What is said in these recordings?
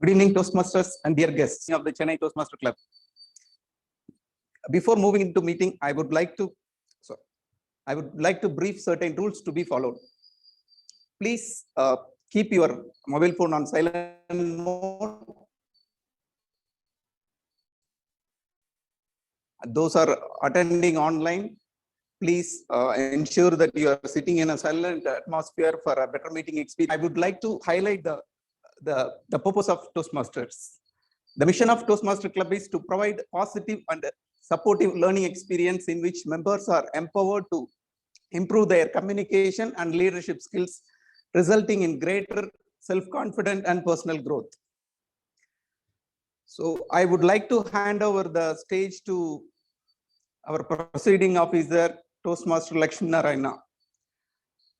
Good evening, Toastmasters and dear guests of the Chennai Toastmaster Club. Before moving into meeting, I would like to brief certain rules to be followed. Please keep your mobile phone on silent mode. Those are attending online, please ensure that you are sitting in a silent atmosphere for a better meeting experience. I would like to highlight the purpose of Toastmasters. The mission of Toastmaster Club is to provide positive and supportive learning experience in which members are empowered to improve their communication and leadership skills, resulting in greater self-confidence and personal growth. So I would like to hand over the stage to our proceeding officer, Toastmaster Lakshmi Narayana.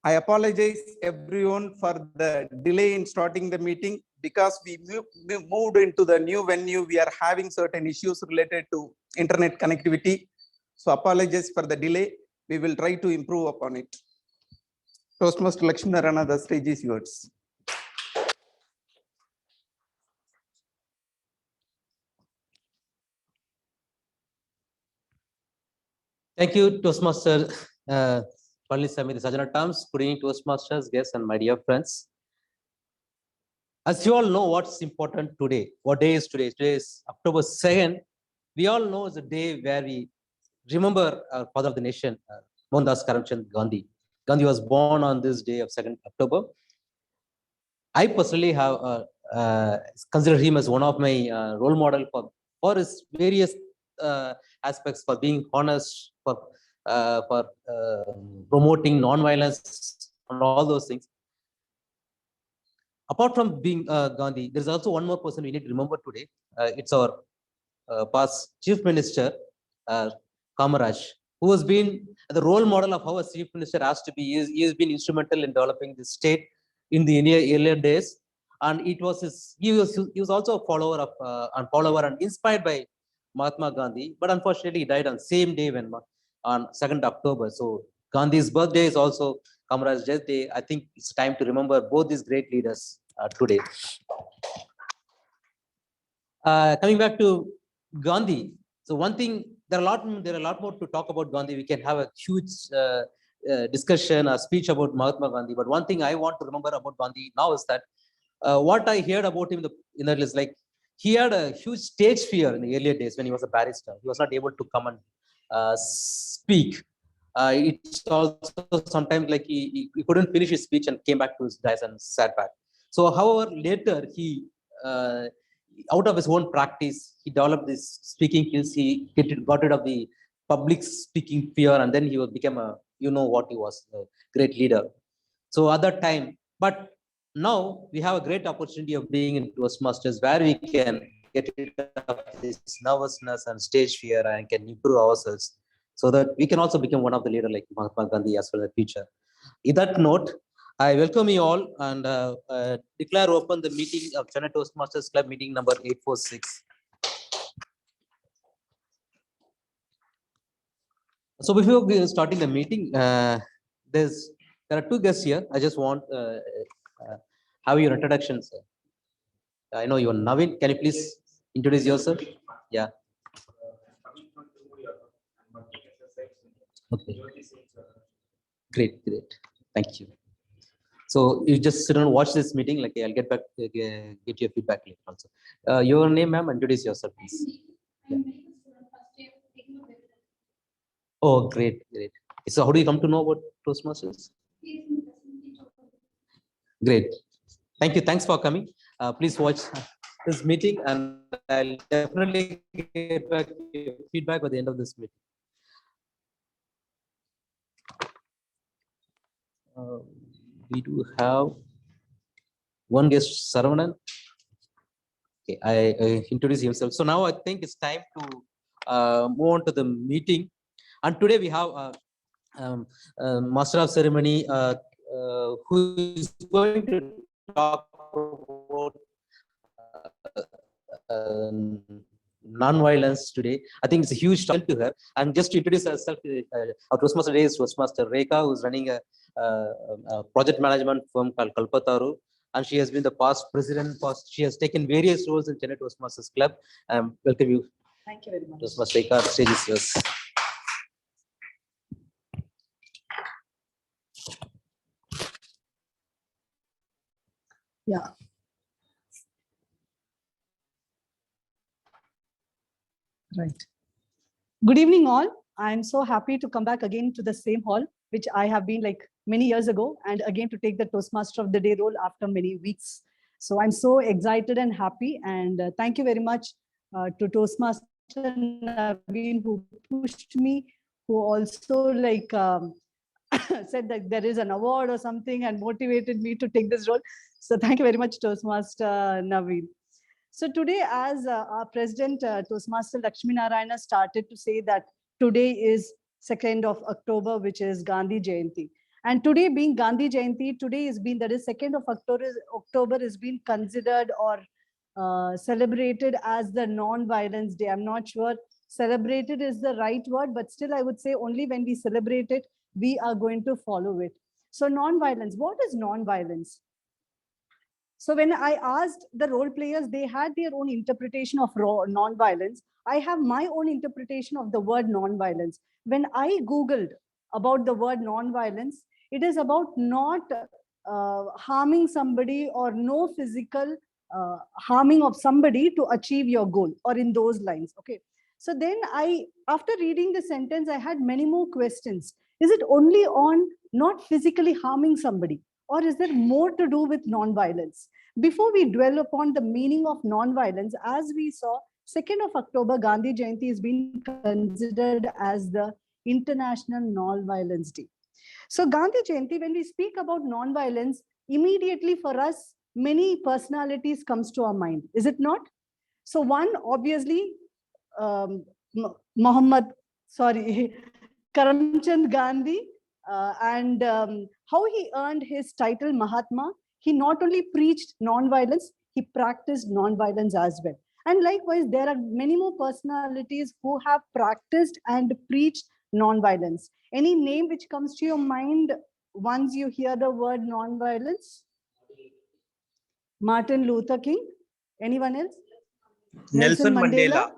I apologize everyone for the delay in starting the meeting because we moved into the new venue. We are having certain issues related to internet connectivity. So apologies for the delay. We will try to improve upon it. Toastmaster Lakshmi Narayana, the stage is yours. Thank you, Toastmaster Palnisamy Sajana Terms. Good evening, Toastmasters, guests, and my dear friends. As you all know, what's important today? What day is today? Today is October 2nd. We all know it's a day where we remember our father of the nation, Mohandas Karamchand Gandhi. Gandhi was born on this day of 2nd October. I personally have considered him as one of my role model for his various aspects, for being honest, for promoting non-violence and all those things. Apart from being Gandhi, there's also one more person we need to remember today. It's our past Chief Minister, Kamaraj, who has been the role model of how a Chief Minister has to be. He has been instrumental in developing the state in the earlier days, and he was also a follower and inspired by Mahatma Gandhi, but unfortunately he died on the same day on 2nd October. So Gandhi's birthday is also Kamaraj's death day. I think it's time to remember both these great leaders today. Coming back to Gandhi, so one thing, there are a lot more to talk about Gandhi. We can have a huge discussion, a speech about Mahatma Gandhi. But one thing I want to remember about Gandhi now is that what I heard about him in that is like he had a huge stage fear in the earlier days when he was a barrister. He was not able to come and speak. It's also sometimes like he couldn't finish his speech and came back to his desk and sat back. So, however, later he out of his own practice, he developed this speaking skills. He got rid of the public speaking fear, and then he became he was, a great leader. So at that time, but now we have a great opportunity of being in Toastmasters where we can get rid of this nervousness and stage fear and can improve ourselves so that we can also become one of the leaders like Mahatma Gandhi as well in the future. In that note, I welcome you all and declare open the meeting of Chennai Toastmasters Club meeting number 846. So before we starting the meeting, there are two guests here. I just want have your introductions. I know you're Navin. Can you please introduce yourself? Yeah. Okay. Great. Thank you. So you just sit and watch this meeting. Like I'll get back, get your feedback later also. Your name, ma'am. Introduce yourself, please. Yeah. Oh, great. So how do you come to know about Toastmasters? Great. Thank you. Thanks for coming. Please watch this meeting and I'll definitely get back your feedback by the end of this meeting. We do have one guest, Saravanan. Okay, I introduce himself. So now I think it's time to move on to the meeting. And today we have Master of Ceremony who is going to talk about non-violence today. I think it's a huge talent to her. And just to introduce herself, our Toastmaster today is Toastmaster Rekha, who's running a project management firm called Kalpataru. and she has been the past president. She has taken various roles in Chennai Toastmasters Club. Welcome you. Thank you very much. Toastmaster Eka, stage is yours. Yeah. Right. Good evening, all. I'm so happy to come back again to the same hall, which I have been like many years ago, and again to take the Toastmaster of the Day role after many weeks. So I'm so excited and happy, and thank you very much to Toastmaster Naveen, who pushed me, who also like said that there is an award or something and motivated me to take this role. So thank you very much, Toastmaster Naveen. So today, as our president, Toastmaster Lakshmi Narayana, started to say that today is 2nd of October, which is Gandhi Jayanti. And today being Gandhi Jayanti, today is been, that is 2nd of October is being considered or celebrated as the non-violence day. I'm not sure celebrated is the right word, but still I would say only when we celebrate it, we are going to follow it. So non-violence, what is non-violence? So when I asked the role players, they had their own interpretation of non-violence. I have my own interpretation of the word non-violence. When I Googled about the word non-violence, it is about not harming somebody or no physical harming of somebody to achieve your goal, or in those lines. Okay. So then after reading the sentence, I had many more questions. Is it only on not physically harming somebody? Or is there more to do with non-violence? Before we dwell upon the meaning of non-violence, as we saw, 2nd of October, Gandhi Jayanti is being considered as the International Non-Violence Day. So Gandhi Jayanti, when we speak about non-violence, immediately for us, many personalities comes to our mind. Is it not? So one, obviously, Karamchand Gandhi, and how he earned his title Mahatma. He not only preached non-violence, he practiced non-violence as well. And likewise, there are many more personalities who have practiced and preached non-violence. Any name which comes to your mind once you hear the word non-violence? Martin Luther King. Anyone else? Nelson Mandela.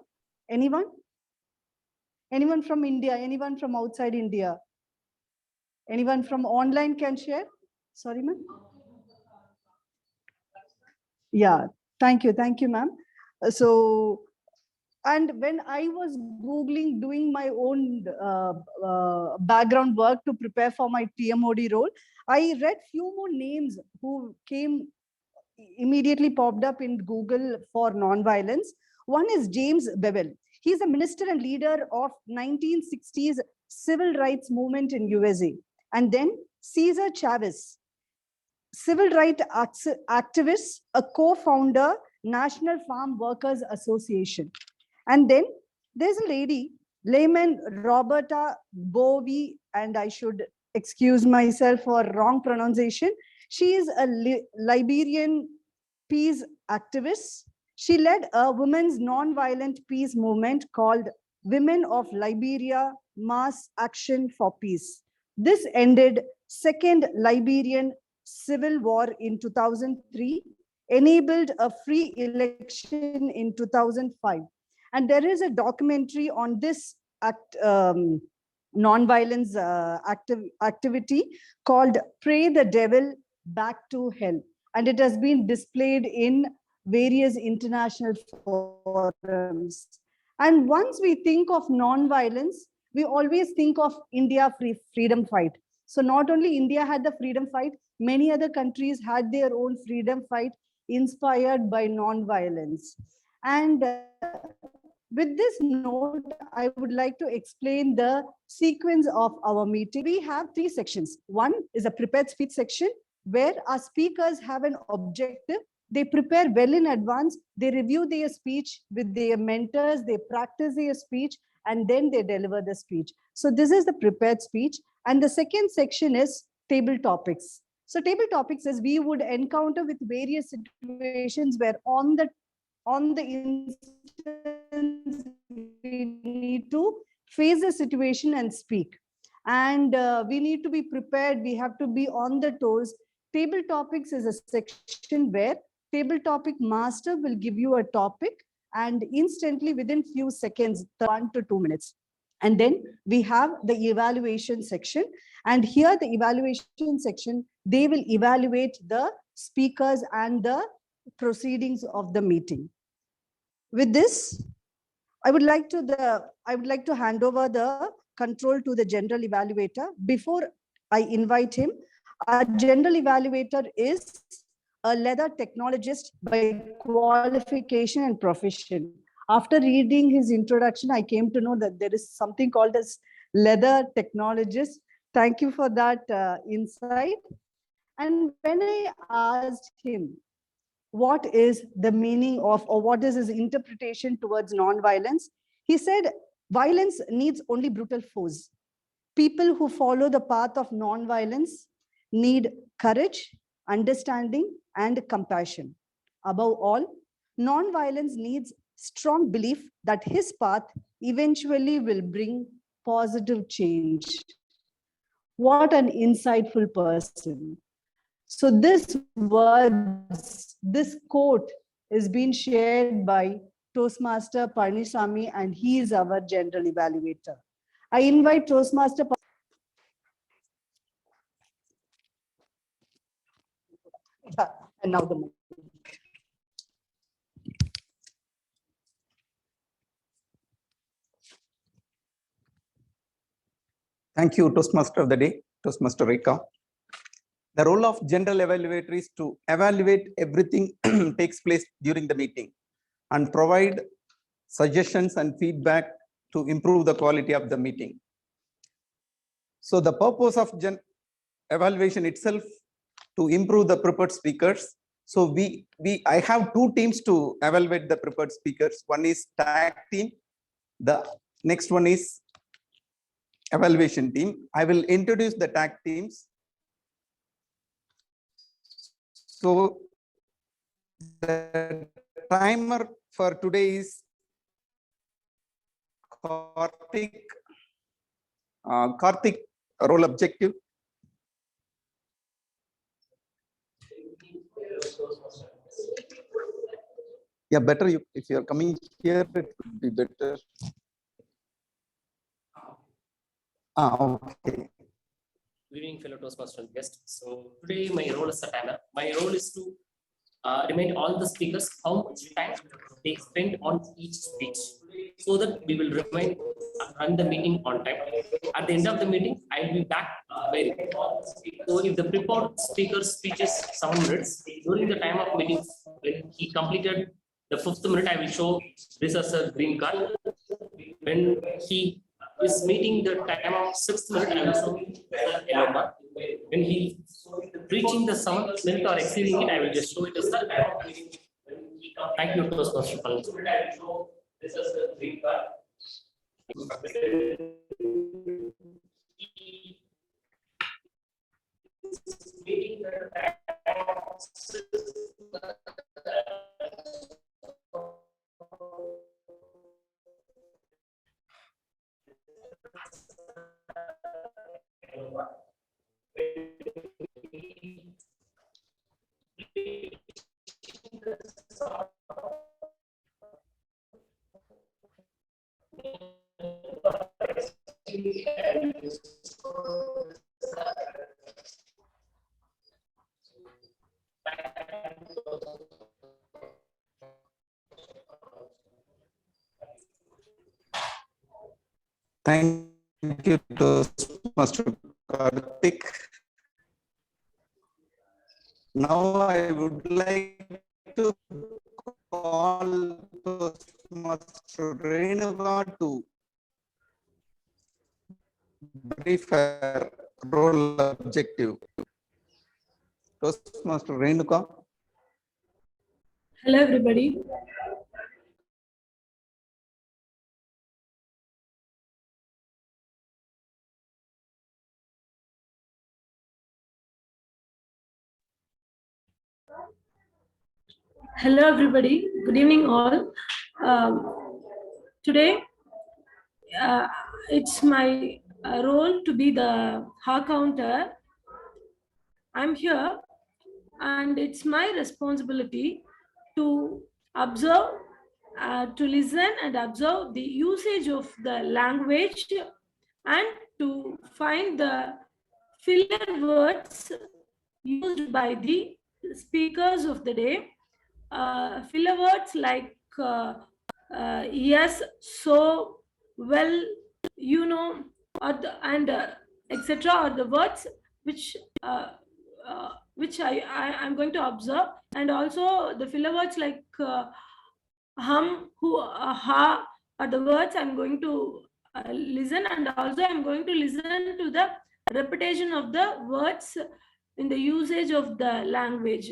Anyone? Anyone from India? Anyone from outside India? Anyone from online can share? Sorry, ma'am. Yeah, thank you, ma'am. So, and when I was Googling, doing my own background work to prepare for my TMOD role, I read few more names who came immediately popped up in Google for non-violence. One is James Bevel. He's a minister and leader of 1960s civil rights movement in USA. And then Cesar Chavez, civil rights activist, a co-founder, National Farm Workers Association. And then there's a lady, layman Roberta Bowie, and I should excuse myself for wrong pronunciation. She is a Liberian peace activist. She led a women's non-violent peace movement called Women of Liberia Mass Action for Peace. This ended Second Liberian Civil War in 2003, enabled a free election in 2005. And there is a documentary on this non-violence activity called Pray the Devil Back to Hell. And it has been displayed in various international forums. And once we think of non-violence, we always think of India freedom fight. So not only India had the freedom fight, many other countries had their own freedom fight inspired by non-violence. And with this note, I would like to explain the sequence of our meeting. We have 3 sections. One is a prepared speech section, where our speakers have an objective. They prepare well in advance. They review their speech with their mentors. They practice their speech, and then they deliver the speech. So this is the prepared speech. And the second section is table topics. So table topics is we would encounter with various situations where on the instance, we need to face the situation and speak. And we need to be prepared. We have to be on the toes Table topics is a section where table topic master will give you a topic and instantly within few seconds, 1 to 2 minutes. And then we have the evaluation section. And here the evaluation section, they will evaluate the speakers and the proceedings of the meeting. With this, I would like to hand over the control to the general evaluator. Before I invite him, our general evaluator is a leather technologist by qualification and profession. After reading his introduction, I came to know that there is something called as leather technologist. Thank you for that insight. And when I asked him what is the meaning of, or what is his interpretation towards non-violence, he said, violence needs only brutal force. People who follow the path of non-violence need courage, understanding, and compassion. Above all, non-violence needs strong belief that his path eventually will bring positive change. What an insightful person. So this words, this quote is being shared by Toastmaster Panisamy, and he is our general evaluator. I invite Toastmaster. And now the mic. Thank you, Toastmaster of the Day, Toastmaster Rekha. The role of general evaluator is to evaluate everything takes place during the meeting and provide suggestions and feedback to improve the quality of the meeting. So the purpose of evaluation itself to improve the prepared speakers. So I have two teams to evaluate the prepared speakers. One is tag team. The next one is evaluation team. I will introduce the tag teams. So the timer for today is Karthik role objective. Yeah, better if you are coming here, it would be better. Okay. Good evening, fellow Toastmaster guests. So today my role is a timer. My role is to remind all the speakers how much time they spend on each speech, so that we will run the meeting on time. At the end of the meeting, I will be back by. So if the prepared speaker's speech is 7 minutes, during the time of meeting, when he completed the 5th minute, I will show this as a green card. When he is meeting the time of 6th minute, I will show the yellow card. When he reaching the 7th minute or exceeding it, I will just show it as the time of meeting. Thank you, Toastmaster. This is the green card. Meeting the time of 6th Thank you, Toastmaster Karthik. Now I would like to call Toastmaster Renuka to brief her role objective. Toastmaster Renuka. Hello, everybody. Hello, everybody. Good evening, all. Today, it's my role to be the hall counter. I'm here and it's my responsibility to observe, to listen and observe the usage of the language and to find the filler words used by the speakers of the day. Filler words like yes, so, well, you know, or the, and etc. are the words which I'm going to observe, and also the filler words like hum, who, ha are the words I'm going to listen, and also I'm going to listen to the repetition of the words in the usage of the language.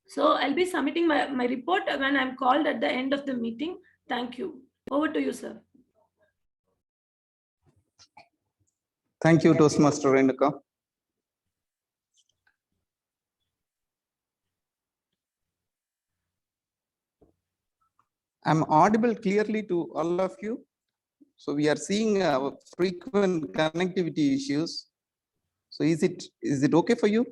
So I'll be submitting my report when I'm called at the end of the meeting. Thank you. Over to you, sir. Thank you, Toastmaster Renuka. I'm audible clearly to all of you. So we are seeing frequent connectivity issues. So is it okay for you?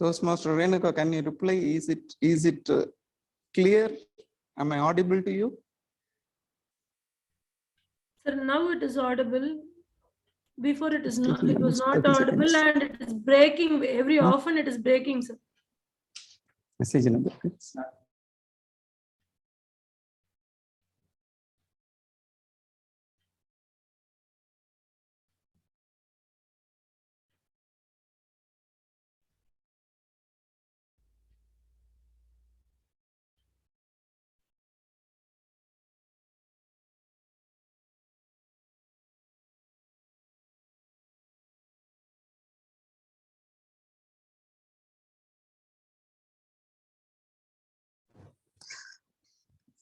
Toastmaster Renuka, can you reply? Is it clear? Am I audible to you? Sir, now it is audible. Before it was not 30 audible seconds. and it is breaking. Every often it is breaking, sir. Message number.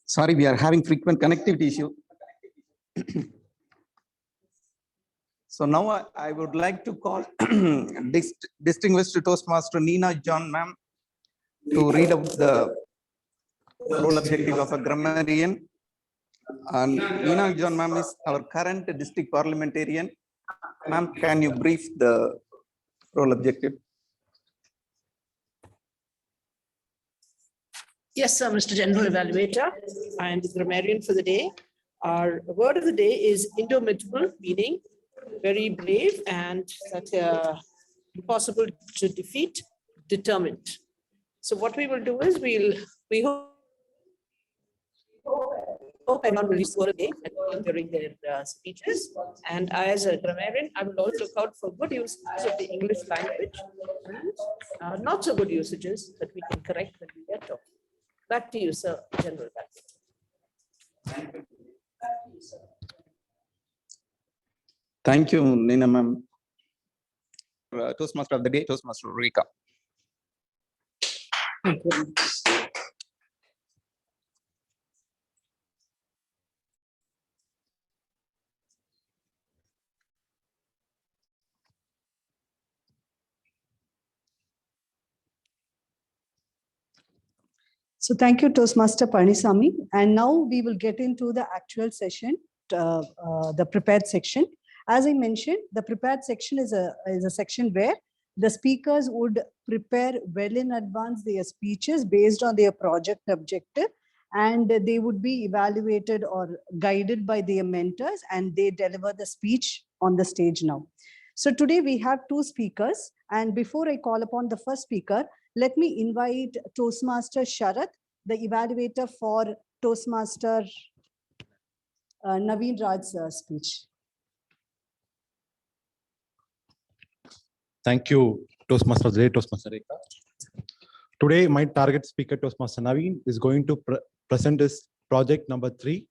Sorry, we are having frequent connectivity issue. So now I would like to call distinguished Toastmaster Nina John ma'am to read out the role objective of a grammarian. And Nina John ma'am is our current district parliamentarian. Ma'am, can you brief the role objective? Yes, sir, Mr. General Evaluator. I am the grammarian for the day. Our word of the day is indomitable, meaning very brave and that impossible to defeat, determined. So what we will do is we hope everyone will use the word of the day during their speeches. And I, as a grammarian, I will always look out for good usages of the English language and not so good usages that we can correct when we get to. Back to you, sir, General. Thank you, Nina ma'am. Toastmaster of the day, Toastmaster Rika. Thank you. So thank you, Toastmaster Panisamy. And now we will get into the actual session, the prepared section. As I mentioned, the prepared section is a section where the speakers would prepare well in advance their speeches based on their project objective, and they would be evaluated or guided by their mentors, and they deliver the speech on the stage now. So today we have two speakers, and before I call upon the first speaker, let me invite Toastmaster Sharath, the evaluator for Toastmaster Naveen Raj's speech. Thank you, Toastmaster Jay, Toastmaster Rika. Today, my target speaker, Toastmaster Naveen, is going to present his project number 3,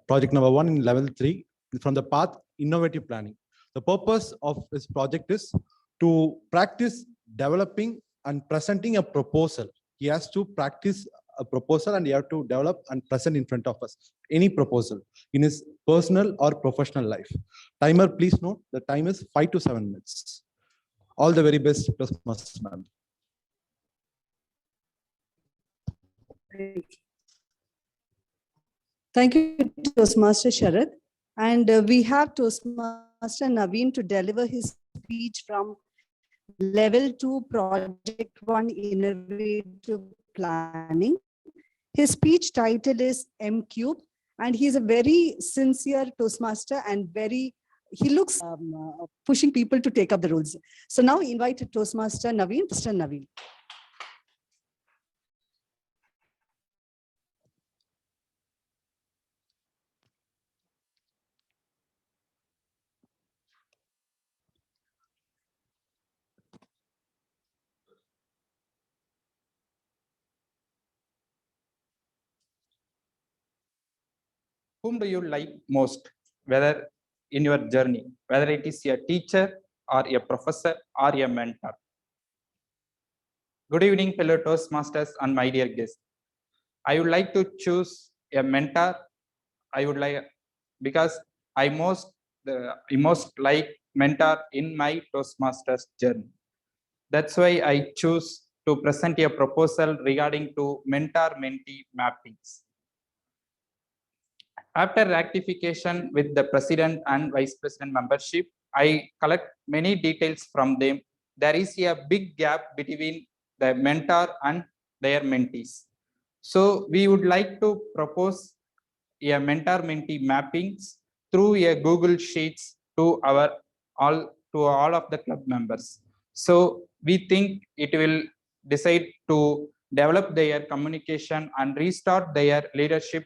project number 1 in level 3, from the path innovative planning. The purpose of this project is to practice developing and presenting a proposal. He has to practice a proposal and he have to develop and present in front of us any proposal in his personal or professional life. Timer, please note, the time is 5 to 7 minutes. All the very best, Toastmasters ma'am. Thank you, Toastmaster Sharad. And we have Toastmaster Naveen to deliver his speech from Level 2 Project 1 Innovative Planning. His speech title is M Cube, and he's a very sincere Toastmaster and he looks pushing people to take up the roles. So now we invite Toastmaster Naveen, Mr. Naveen. Whom do you like most, whether in your journey, whether it is a teacher or a professor or a mentor? Good evening, fellow Toastmasters and my dear guests. I would like to choose a mentor. Because I most like mentor in my Toastmasters journey. That's why I choose to present a proposal regarding to mentor-mentee mappings. After rectification with the president and vice president membership, I collect many details from them. There is a big gap between the mentor and their mentees. So we would like to propose a mentor-mentee mappings through a Google Sheets to all of the club members. So we think it will decide to develop their communication and restart their leadership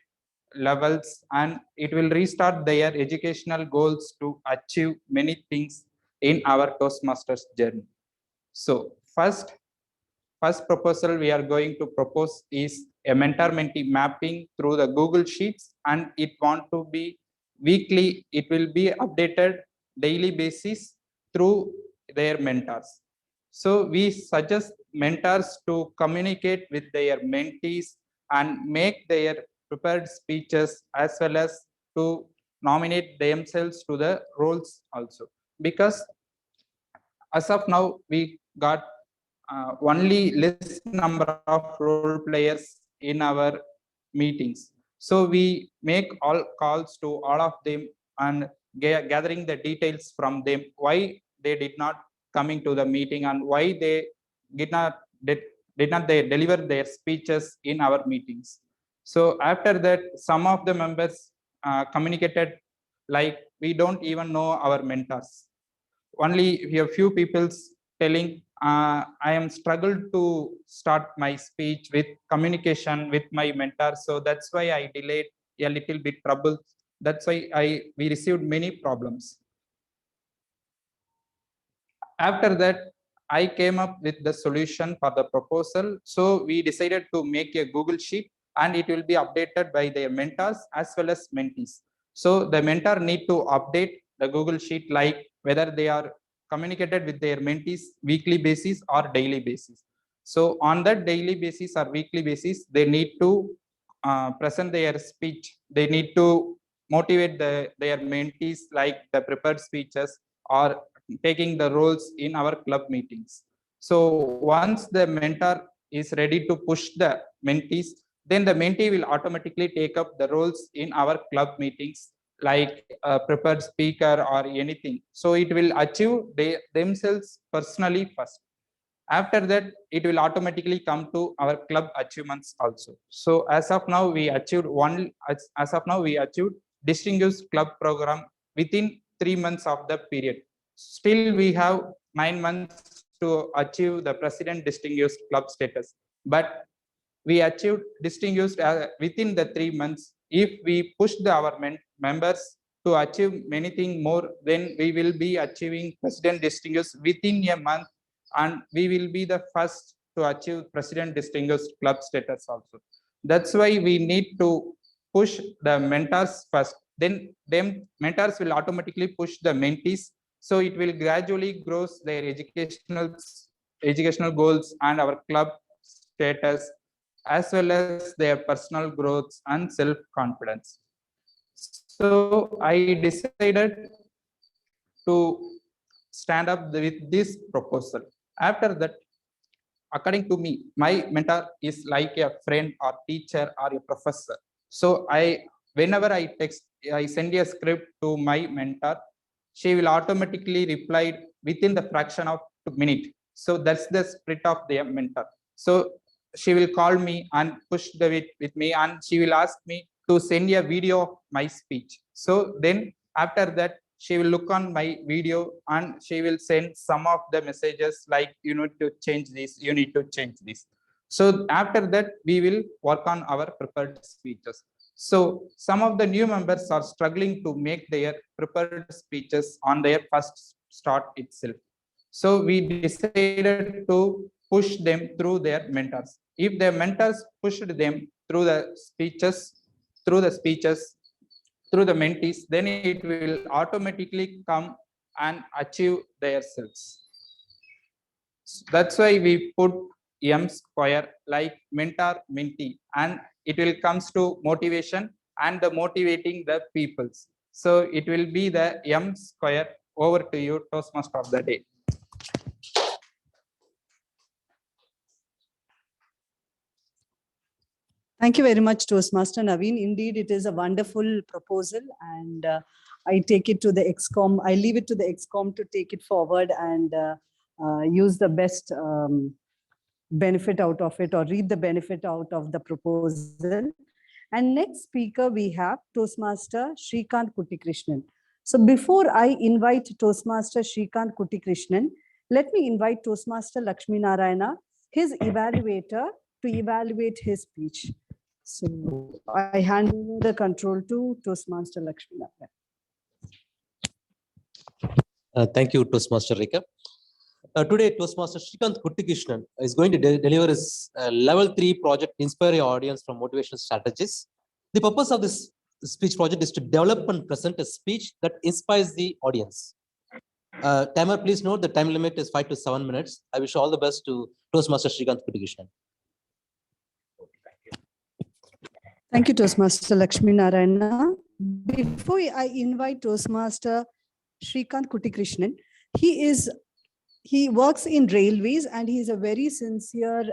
levels, and it will restart their educational goals to achieve many things in our Toastmasters journey. So first proposal we are going to propose is a mentor-mentee mapping through the Google Sheets, and it want to be weekly. It will be updated daily basis through their mentors. So we suggest mentors to communicate with their mentees and make their prepared speeches as well as to nominate themselves to the roles also. Because as of now, we got only less number of role players in our meetings. So we make all calls to all of them and gathering the details from them, why they did not coming to the meeting and why they did not deliver their speeches in our meetings. So after that, some of the members communicated like we don't even know our mentors. Only we have few people telling I am struggled to start my speech with communication with my mentor. So that's why I delayed a little bit trouble. That's why we received many problems. After that, I came up with the solution for the proposal. So we decided to make a Google Sheet, and it will be updated by their mentors as well as mentees. So the mentor need to update the Google Sheet like whether they are communicated with their mentees weekly basis or daily basis. So on that daily basis or weekly basis, they need to present their speech. They need to motivate their mentees like the prepared speeches or taking the roles in our club meetings. So once the mentor is ready to push the mentees, then the mentee will automatically take up the roles in our club meetings like a prepared speaker or anything. So it will achieve themselves personally first. After that, it will automatically come to our club achievements also. So as of now, we achieved distinguished club program within 3 months of the period. Still, we have 9 months to achieve the president distinguished club status. But we achieved distinguished within the 3 months. If we push our members to achieve many things more, then we will be achieving president distinguished within a month, and we will be the first to achieve president distinguished club status also. That's why we need to push the mentors first. then them mentors will automatically push the mentees. So it will gradually grow their educational goals and our club status, as well as their personal growth and self-confidence. So I decided to stand up with this proposal. After that, according to me, my mentor is like a friend or teacher or a professor. So whenever I send a script to my mentor, she will automatically reply within the fraction of a minute. So that's the spirit of their mentor. So she will call me and push with me, and she will ask me to send a video of my speech. So then after that, she will look on my video and she will send some of the messages like, you need to change this, you need to change this. So after that, we will work on our prepared speeches. So some of the new members are struggling to make their prepared speeches on their first start itself. So we decided to push them through their mentors. If their mentors pushed them through the speeches, through the mentees, then it will automatically come and achieve their selves. That's why we put M square like mentor mentee, and it will comes to motivation and the motivating the peoples. So it will be the M square. Over to you, Toastmaster of the day. Thank you very much, Toastmaster Naveen. Indeed, it is a wonderful proposal, and I take it to the ExCom. I leave it to the ExCom to take it forward and use the best benefit out of it, or reap the benefit out of the proposal. And next speaker we have Toastmaster Shrikant Kuttikrishnan. So before I invite Toastmaster Shrikant Kuttikrishnan, let me invite Toastmaster Lakshmi Narayana, his evaluator, to evaluate his speech. So I hand over the control to Toastmaster Lakshmi Narayana. Thank you, Toastmaster Rika. Today, Toastmaster Shrikant Kuttikrishnan is going to deliver his level 3 project, Inspire Your Audience from Motivational Strategies. The purpose of this speech project is to develop and present a speech that inspires the audience. Timer, please note the time limit is 5 to 7 minutes. I wish all the best to Toastmaster Shrikant Kuttikrishnan. Thank you, Toastmaster Lakshmi Narayana. Before I invite Toastmaster Shrikant Kuttikrishnan, he works in railways, and he is a very sincere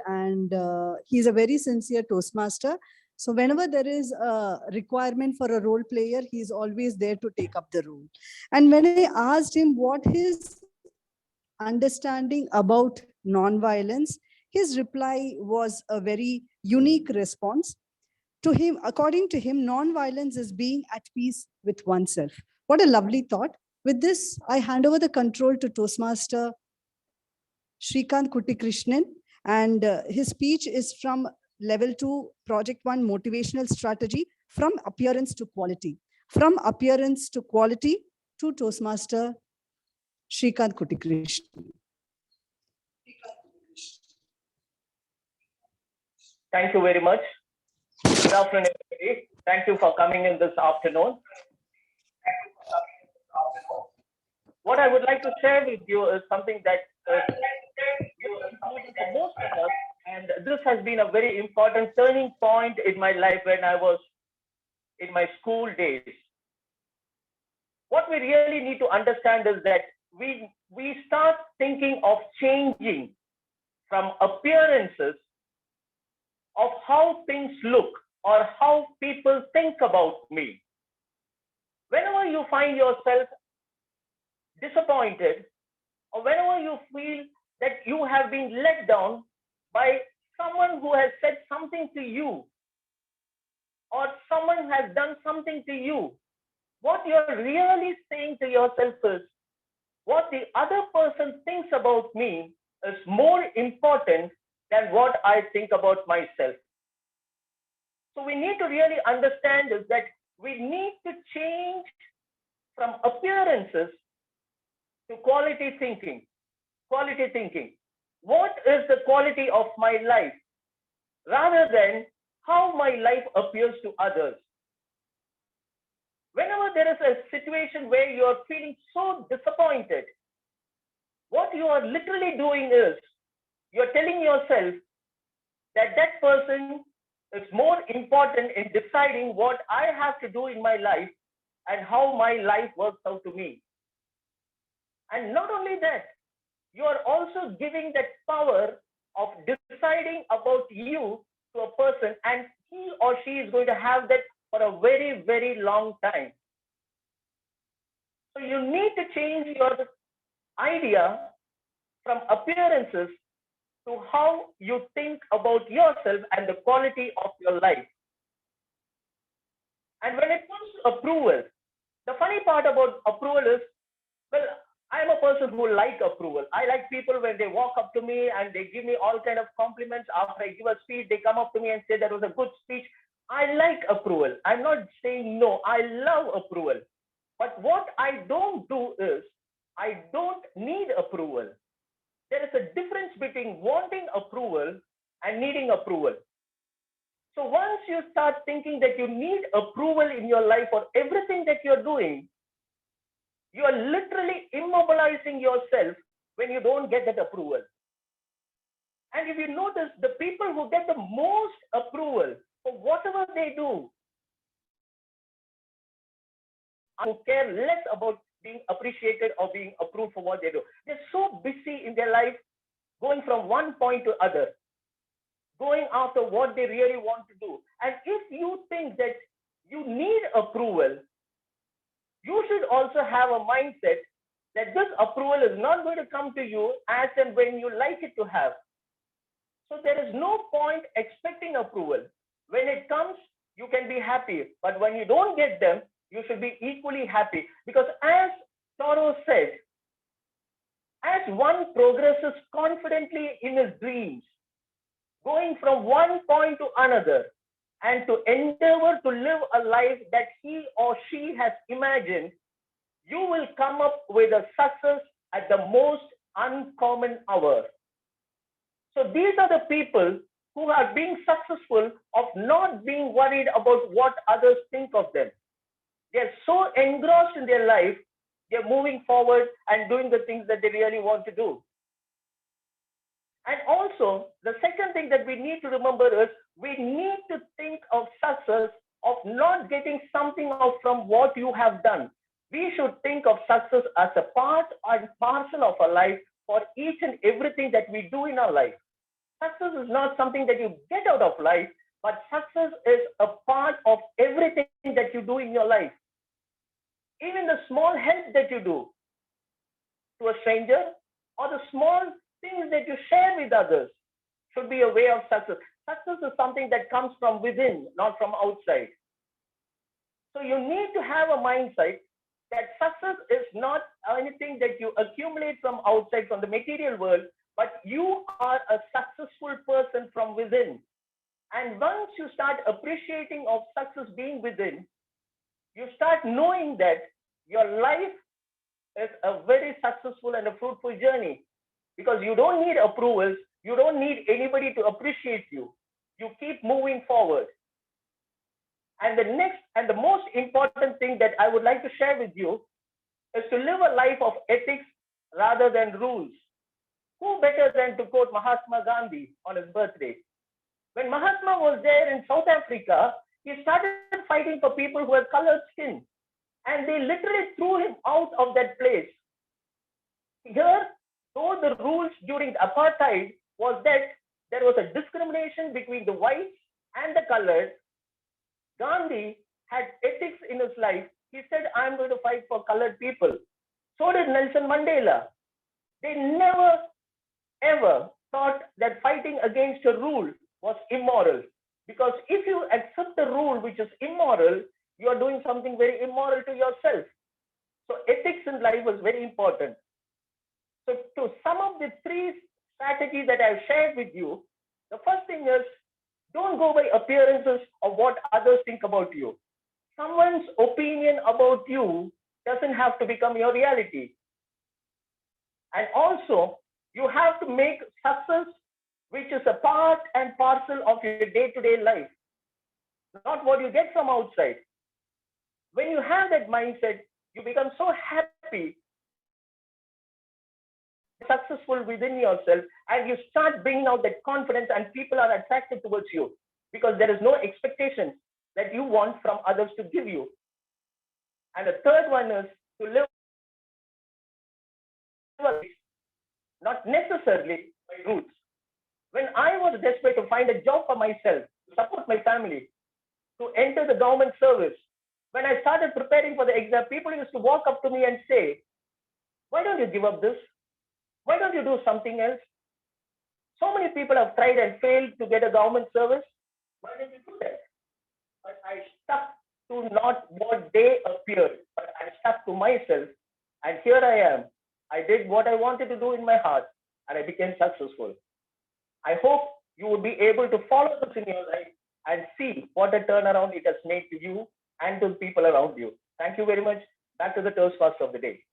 Toastmaster. So whenever there is a requirement for a role player, he is always there to take up the role. And when I asked him what his understanding about non-violence, his reply was a very unique response. To him, according to him, non-violence is being at peace with oneself. What a lovely thought. With this, I hand over the control to Toastmaster Shrikant Kuttikrishnan, and his speech is from Level 2, Project 1, Motivational Strategy, from appearance to quality. From appearance to quality, to Toastmaster Shrikant Kuttikrishnan. Thank you very much. Good afternoon, everybody. Thank you for coming in this afternoon. What I would like to share with you is something that for most of us, and this has been a very important turning point in my life when I was in my school days. What we really need to understand is that we start thinking of changing from appearances of how things look or how people think about me. Whenever you find yourself disappointed, or whenever you feel that you have been let down by someone who has said something to you, or someone has done something to you, what you're really saying to yourself is, what the other person thinks about me is more important than what I think about myself. So we need to really understand is that we need to change from appearances to quality thinking. Quality thinking. What is the quality of my life, rather than how my life appears to others? Whenever there is a situation where you are feeling so disappointed, what you are literally doing is you're telling yourself that that person is more important in deciding what I have to do in my life and how my life works out to me. And not only that, you are also giving that power of deciding about you to a person, and he or she is going to have that for a very, very long time. So you need to change your idea from appearances to how you think about yourself and the quality of your life. And when it comes to approval, the funny part about approval is, well, I'm a person who like approval. I like people when they walk up to me and they give me all kind of compliments. After I give a speech, they come up to me and say that was a good speech. I like approval. I'm not saying no. I love approval. But what I don't do is, I don't need approval. There is a difference between wanting approval and needing approval. So once you start thinking that you need approval in your life for everything that you're doing, you are literally immobilizing yourself when you don't get that approval. And if you notice, the people who get the most approval for whatever they do, who care less about being appreciated or being approved for what they do. They're so busy in their life, going from one point to other, going after what they really want to do. And if you think that you need approval, you should also have a mindset that this approval is not going to come to you as and when you like it to have. So there is no point expecting approval. When it comes, you can be happy. But when you don't get them, you should be equally happy. Because as Thoreau said, as one progresses confidently in his dreams, going from one point to another, and to endeavor to live a life that he or she has imagined, you will come up with a success at the most uncommon hour. So these are the people who are being successful of not being worried about what others think of them. They're so engrossed in their life, they're moving forward and doing the things that they really want to do. And also, the second thing that we need to remember is we need to think of success of not getting something out from what you have done. We should think of success as a part and parcel of our life for each and everything that we do in our life. Success is not something that you get out of life, but success is a part of everything that you do in your life. Even the small help that you do to a stranger or the small things that you share with others should be a way of success. Success is something that comes from within, not from outside. So you need to have a mindset that success is not anything that you accumulate from outside, from the material world, but you are a successful person from within. And once you start appreciating of success being within, you start knowing that your life is a very successful and a fruitful journey. Because you don't need approvals, you don't need anybody to appreciate you. You keep moving forward. And the next and the most important thing that I would like to share with you is to live a life of ethics rather than rules. Who better than to quote Mahatma Gandhi on his birthday? When Mahatma was there in South Africa, he started fighting for people who had colored skin. And they literally threw him out of that place. Here, though the rules during apartheid was that there was a discrimination between the whites and the colored, Gandhi had ethics in his life. He said, I'm going to fight for colored people. So did Nelson Mandela. They never, ever thought that fighting against a rule was immoral. Because if you accept a rule which is immoral, you are doing something very immoral to yourself. So ethics in life was very important. So to sum up the three strategies that I've shared with you, the first thing is, don't go by appearances of what others think about you. Someone's opinion about you doesn't have to become your reality. And also, you have to make success, which is a part and parcel of your day-to-day life, not what you get from outside. When you have that mindset, you become so happy, successful within yourself, and you start bringing out that confidence, and people are attracted towards you because there is no expectation that you want from others to give you. And the third one is to live not necessarily by roots. When I was desperate to find a job for myself, to support my family, to enter the government service, when I started preparing for the exam, people used to walk up to me and say, why don't you give up this? Why don't you do something else? So many people have tried and failed to get a government service. Why didn't you do that? But I stuck to not what they appeared, but I stuck to myself. And here I am. I did what I wanted to do in my heart, and I became successful. I hope you will be able to follow this in your life and see what a turnaround it has made to you and to the people around you. Thank you very much. Back to the Toastmaster of the day.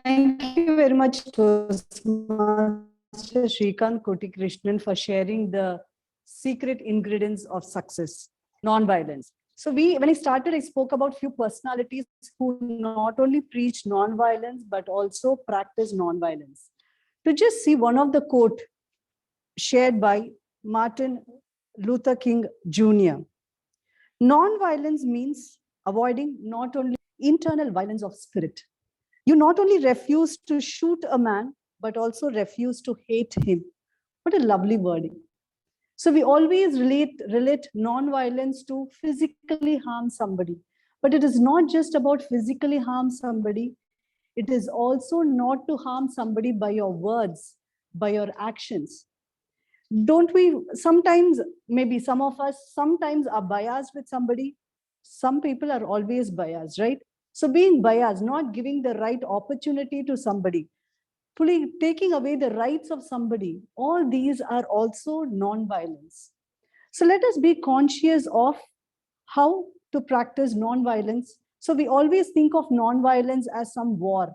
Thank you very much, Toastmaster Shrikant Kotikrishnan, for sharing the secret ingredients of success, non-violence. So when I started, I spoke about few personalities who not only preach non-violence, but also practice non-violence. To just see one of the quote shared by Martin Luther King Jr. Non-violence means avoiding not only internal violence of spirit. You not only refuse to shoot a man, but also refuse to hate him. What a lovely wording. So we always relate non-violence to physically harm somebody. But it is not just about physically harm somebody. It is also not to harm somebody by your words, by your actions. Don't we sometimes, maybe some of us sometimes are biased with somebody. Some people are always biased, right? So being biased, not giving the right opportunity to somebody, taking away the rights of somebody, all these are also non-violence. So let us be conscious of how to practice non-violence. So we always think of non-violence as some war.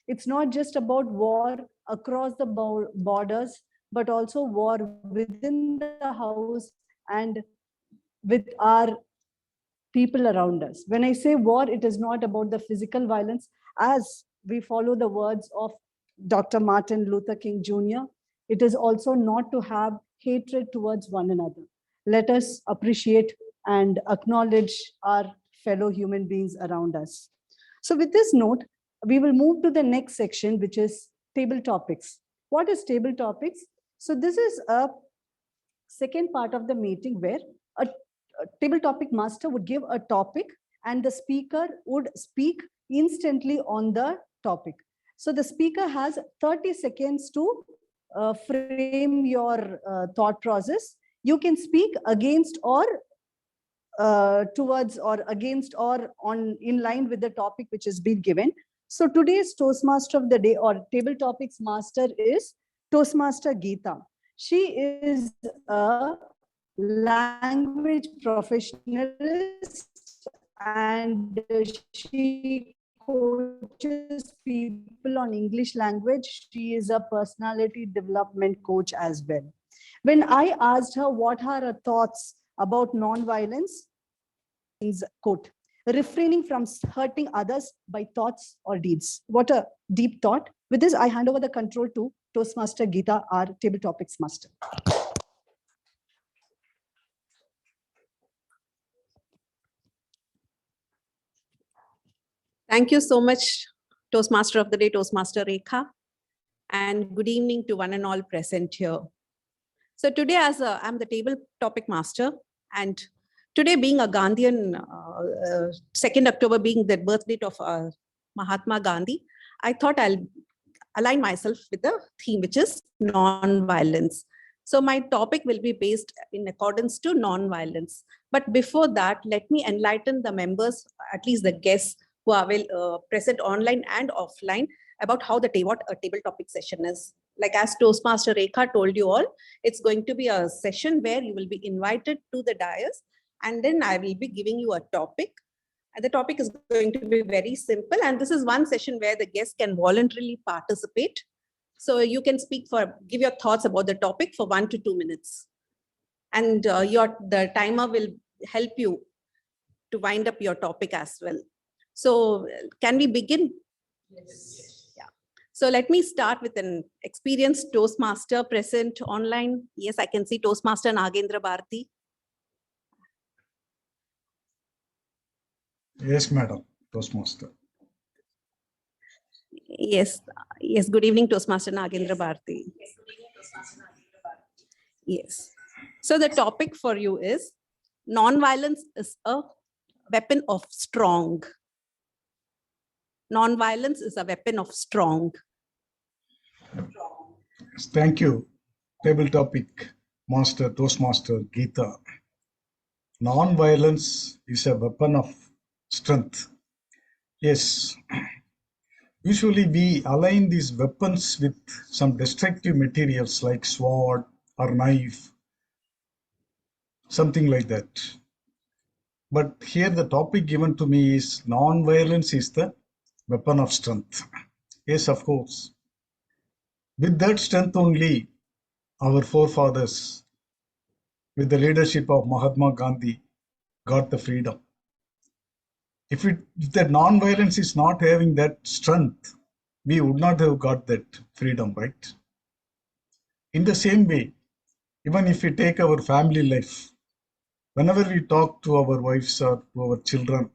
It's not just about war across the borders, but also war within the house and with our people around us. When I say war, it is not about the physical violence. As we follow the words of Dr. Martin Luther King Jr., it is also not to have hatred towards one another. Let us appreciate and acknowledge our fellow human beings around us. So with this note, we will move to the next section, which is table topics. What is table topics? So this is a second part of the meeting where a table topic master would give a topic and the speaker would speak instantly on the topic. So the speaker has 30 seconds to frame your thought process. You can speak against or towards or against or on in line with the topic which has been given. So today's Toastmaster of the day or table topics master is Toastmaster Geeta. She is a language professionalist and she coaches people on English language. She is a personality development coach as well. When I asked her what are her thoughts about non-violence, quote, refraining from hurting others by thoughts or deeds. What a deep thought. With this, I hand over the control to Toastmaster Geeta, our table topics master. Thank you so much, Toastmaster of the Day, Toastmaster Rekha, and good evening to one and all present here. So today, I'm the table topic master, and today being a Gandhian, 2nd October being the birth date of Mahatma Gandhi, I thought I'll align myself with the theme, which is non-violence. So my topic will be based in accordance to non-violence. But before that, let me enlighten the members, at least the guests who are present online and offline, about how what a table topic session is like as Toastmaster Rekha told you all, it's going to be a session where you will be invited to the dais, and then I will be giving you a topic. And the topic is going to be very simple. And this is one session where the guests can voluntarily participate. So you can give your thoughts about the topic for 1 to 2 minutes. And the timer will help you to wind up your topic as well. So can we begin? Yes. Yeah. So let me start with an experienced Toastmaster present online. Yes, I can see Toastmaster Nagendra Bharti. Yes, madam, Toastmaster. Yes, yes. Good evening, Toastmaster Nagendra Bharti. Yes. So the topic for you is non-violence is a weapon of strong. Non-violence is a weapon of strong. Thank you. Table topic, Master, Toastmaster Geeta. Non-violence is a weapon of strength. Yes. Usually we align these weapons with some destructive materials like sword or knife, something like that. But here the topic given to me is non-violence is the weapon of strength. Yes, of course. With that strength only, our forefathers, with the leadership of Mahatma Gandhi, got the freedom. If the non-violence is not having that strength, we would not have got that freedom, right? In the same way, even if we take our family life, whenever we talk to our wives or to our children,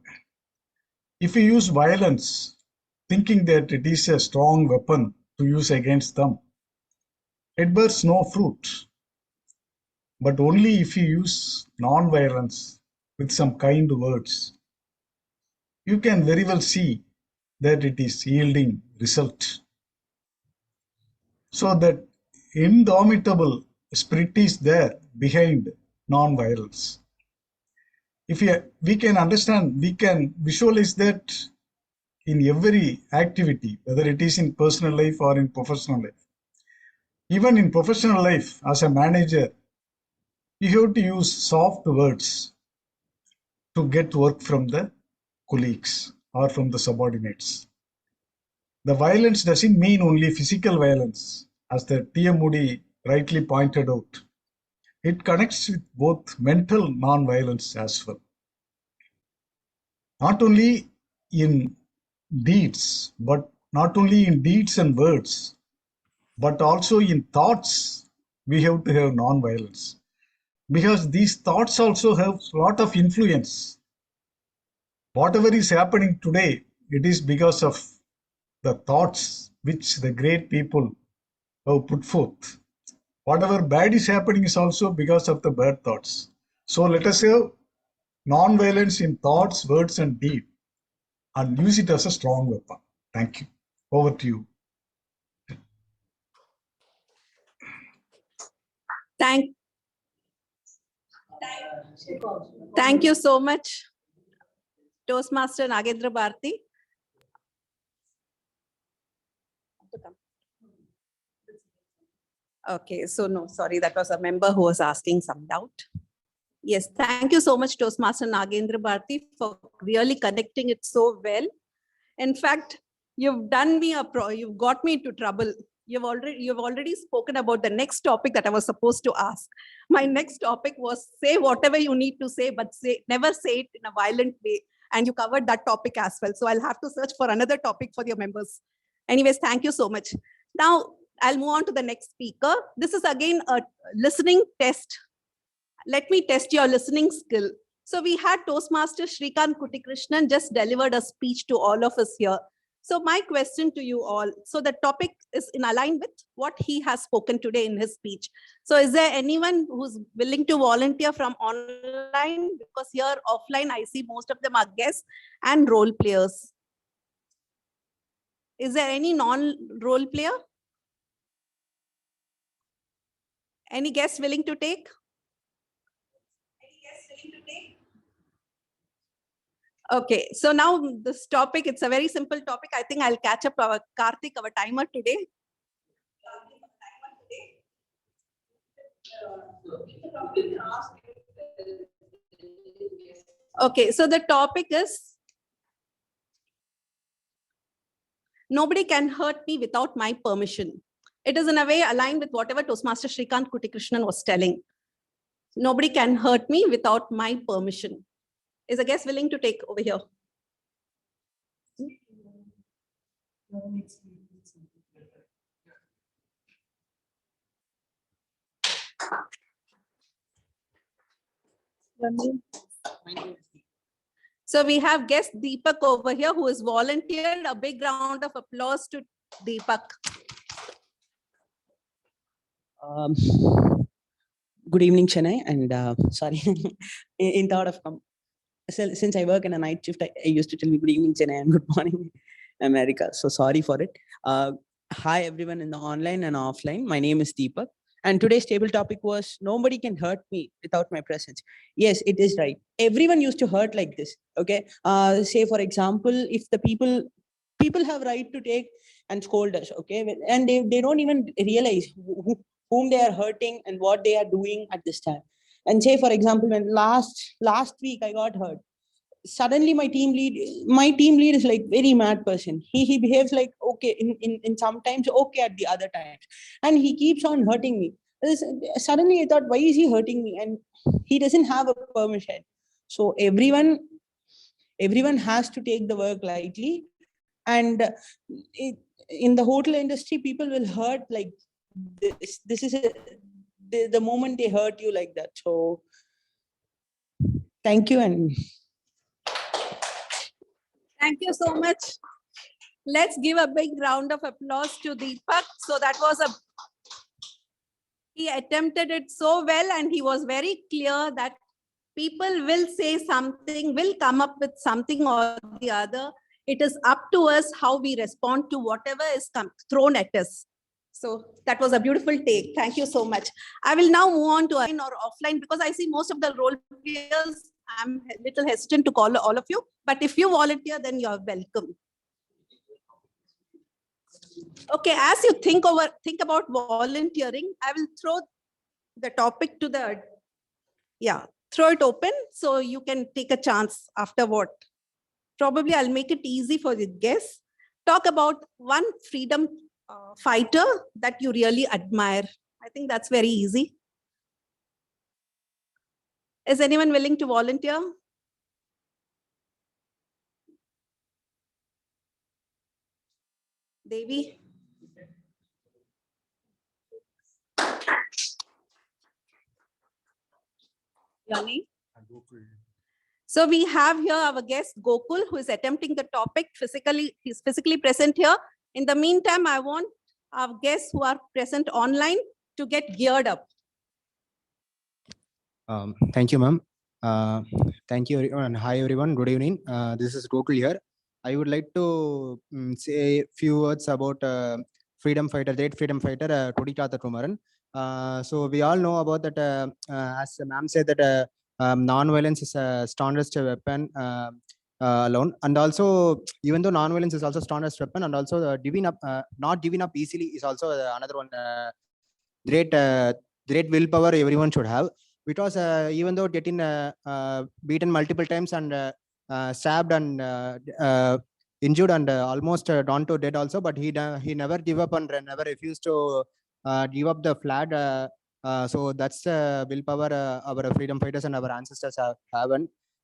if we use violence, thinking that it is a strong weapon to use against them, it bears no fruit. But only if you use non-violence with some kind words, you can very well see that it is yielding result. So that indomitable spirit is there behind non-violence. If we can understand, we can visualize that in every activity, whether it is in personal life or in professional life. Even in professional life, as a manager, you have to use soft words to get work from the colleagues or from the subordinates. The violence doesn't mean only physical violence, as the T.M. Moody rightly pointed out. It connects with both mental non-violence as well. Not only in deeds, and words, but also in thoughts, we have to have non-violence. Because these thoughts also have a lot of influence. Whatever is happening today, it is because of the thoughts which the great people have put forth. Whatever bad is happening is also because of the bad thoughts. So let us have non-violence in thoughts, words, and deed, and use it as a strong weapon. Thank you. Over to you. Thank you so much, Toastmaster Nagendra Bharti. Okay, so no, sorry, that was a member who was asking some doubt. Yes, thank you so much, Toastmaster Nagendra Bharti, for really connecting it so well. In fact, you've got me into trouble. You've already spoken about the next topic that I was supposed to ask. My next topic was say whatever you need to say, but never say it in a violent way. And you covered that topic as well. So I'll have to search for another topic for your members. Anyways, thank you so much. Now I'll move on to the next speaker. This is again a listening test. Let me test your listening skill. So we had Toastmaster Shrikant Kuttikrishnan just delivered a speech to all of us here. So my question to you all, so the topic is in align with what he has spoken today in his speech. So is there anyone who's willing to volunteer from online? Because here offline, I see most of them are guests and role players. Is there any non-role player? Any guest willing to take? Okay, so now this topic, it's a very simple topic. I think I'll catch up our Karthik, our timer today. Okay, so the topic is nobody can hurt me without my permission. It is in a way aligned with whatever Toastmaster Shrikant Kutikrishnan was telling. Nobody can hurt me without my permission. Is a guest willing to take over here? So we have guest Deepak over here who has volunteered. A big round of applause to Deepak. Good evening, Chennai, and sorry, in thought of since I work in a night shift, I used to tell me good evening, Chennai, and good morning, America. So sorry for it. Hi, everyone in the online and offline. My name is Deepak, and today's table topic was nobody can hurt me without my presence. Yes, it is right. Everyone used to hurt like this. Okay, say for example, if the people have right to take and scold us. Okay, and they don't even realize whom they are hurting and what they are doing at this time. And say, for example, when last week I got hurt, suddenly my team lead is like very mad person. He behaves like okay in sometimes okay at the other times, and he keeps on hurting me. Suddenly I thought, why is he hurting me? And he doesn't have a permission. So everyone has to take the work lightly, and in the hotel industry, people will hurt like this. This is the moment they hurt you like that. So thank you. And Thank you so much. Let's give a big round of applause to Deepak. So that was he attempted it so well, and he was very clear that people will say something, will come up with something or the other. It is up to us how we respond to whatever is thrown at us. So that was a beautiful take. Thank you so much. I will now move on to online or offline because I see most of the role players. I'm a little hesitant to call all of you, but if you volunteer, then you're welcome. Okay, as you think about volunteering, I will throw the topic to throw it open so you can take a chance afterward. Probably I'll make it easy for the guests. Talk about one freedom fighter that you really admire. I think that's very easy. Is anyone willing to volunteer? Devi? Yani? So we have here our guest Gokul, who is attempting the topic physically. He's physically present here. In the meantime, I want our guests who are present online to get geared up. Thank you, ma'am. Thank you, and hi, everyone. Good evening. This is Gokul here. I would like to say a few words about freedom fighter, great freedom fighter, Todikatha Kumaran. So we all know about that, as ma'am said, that non-violence is a strongest weapon alone. And also, even though non-violence is also strongest weapon, and also not giving up easily is also another one great willpower everyone should have. Because even though getting beaten multiple times and stabbed and injured and almost down to dead also, but he never give up and never refused to give up the flag. So that's willpower our freedom fighters and our ancestors have.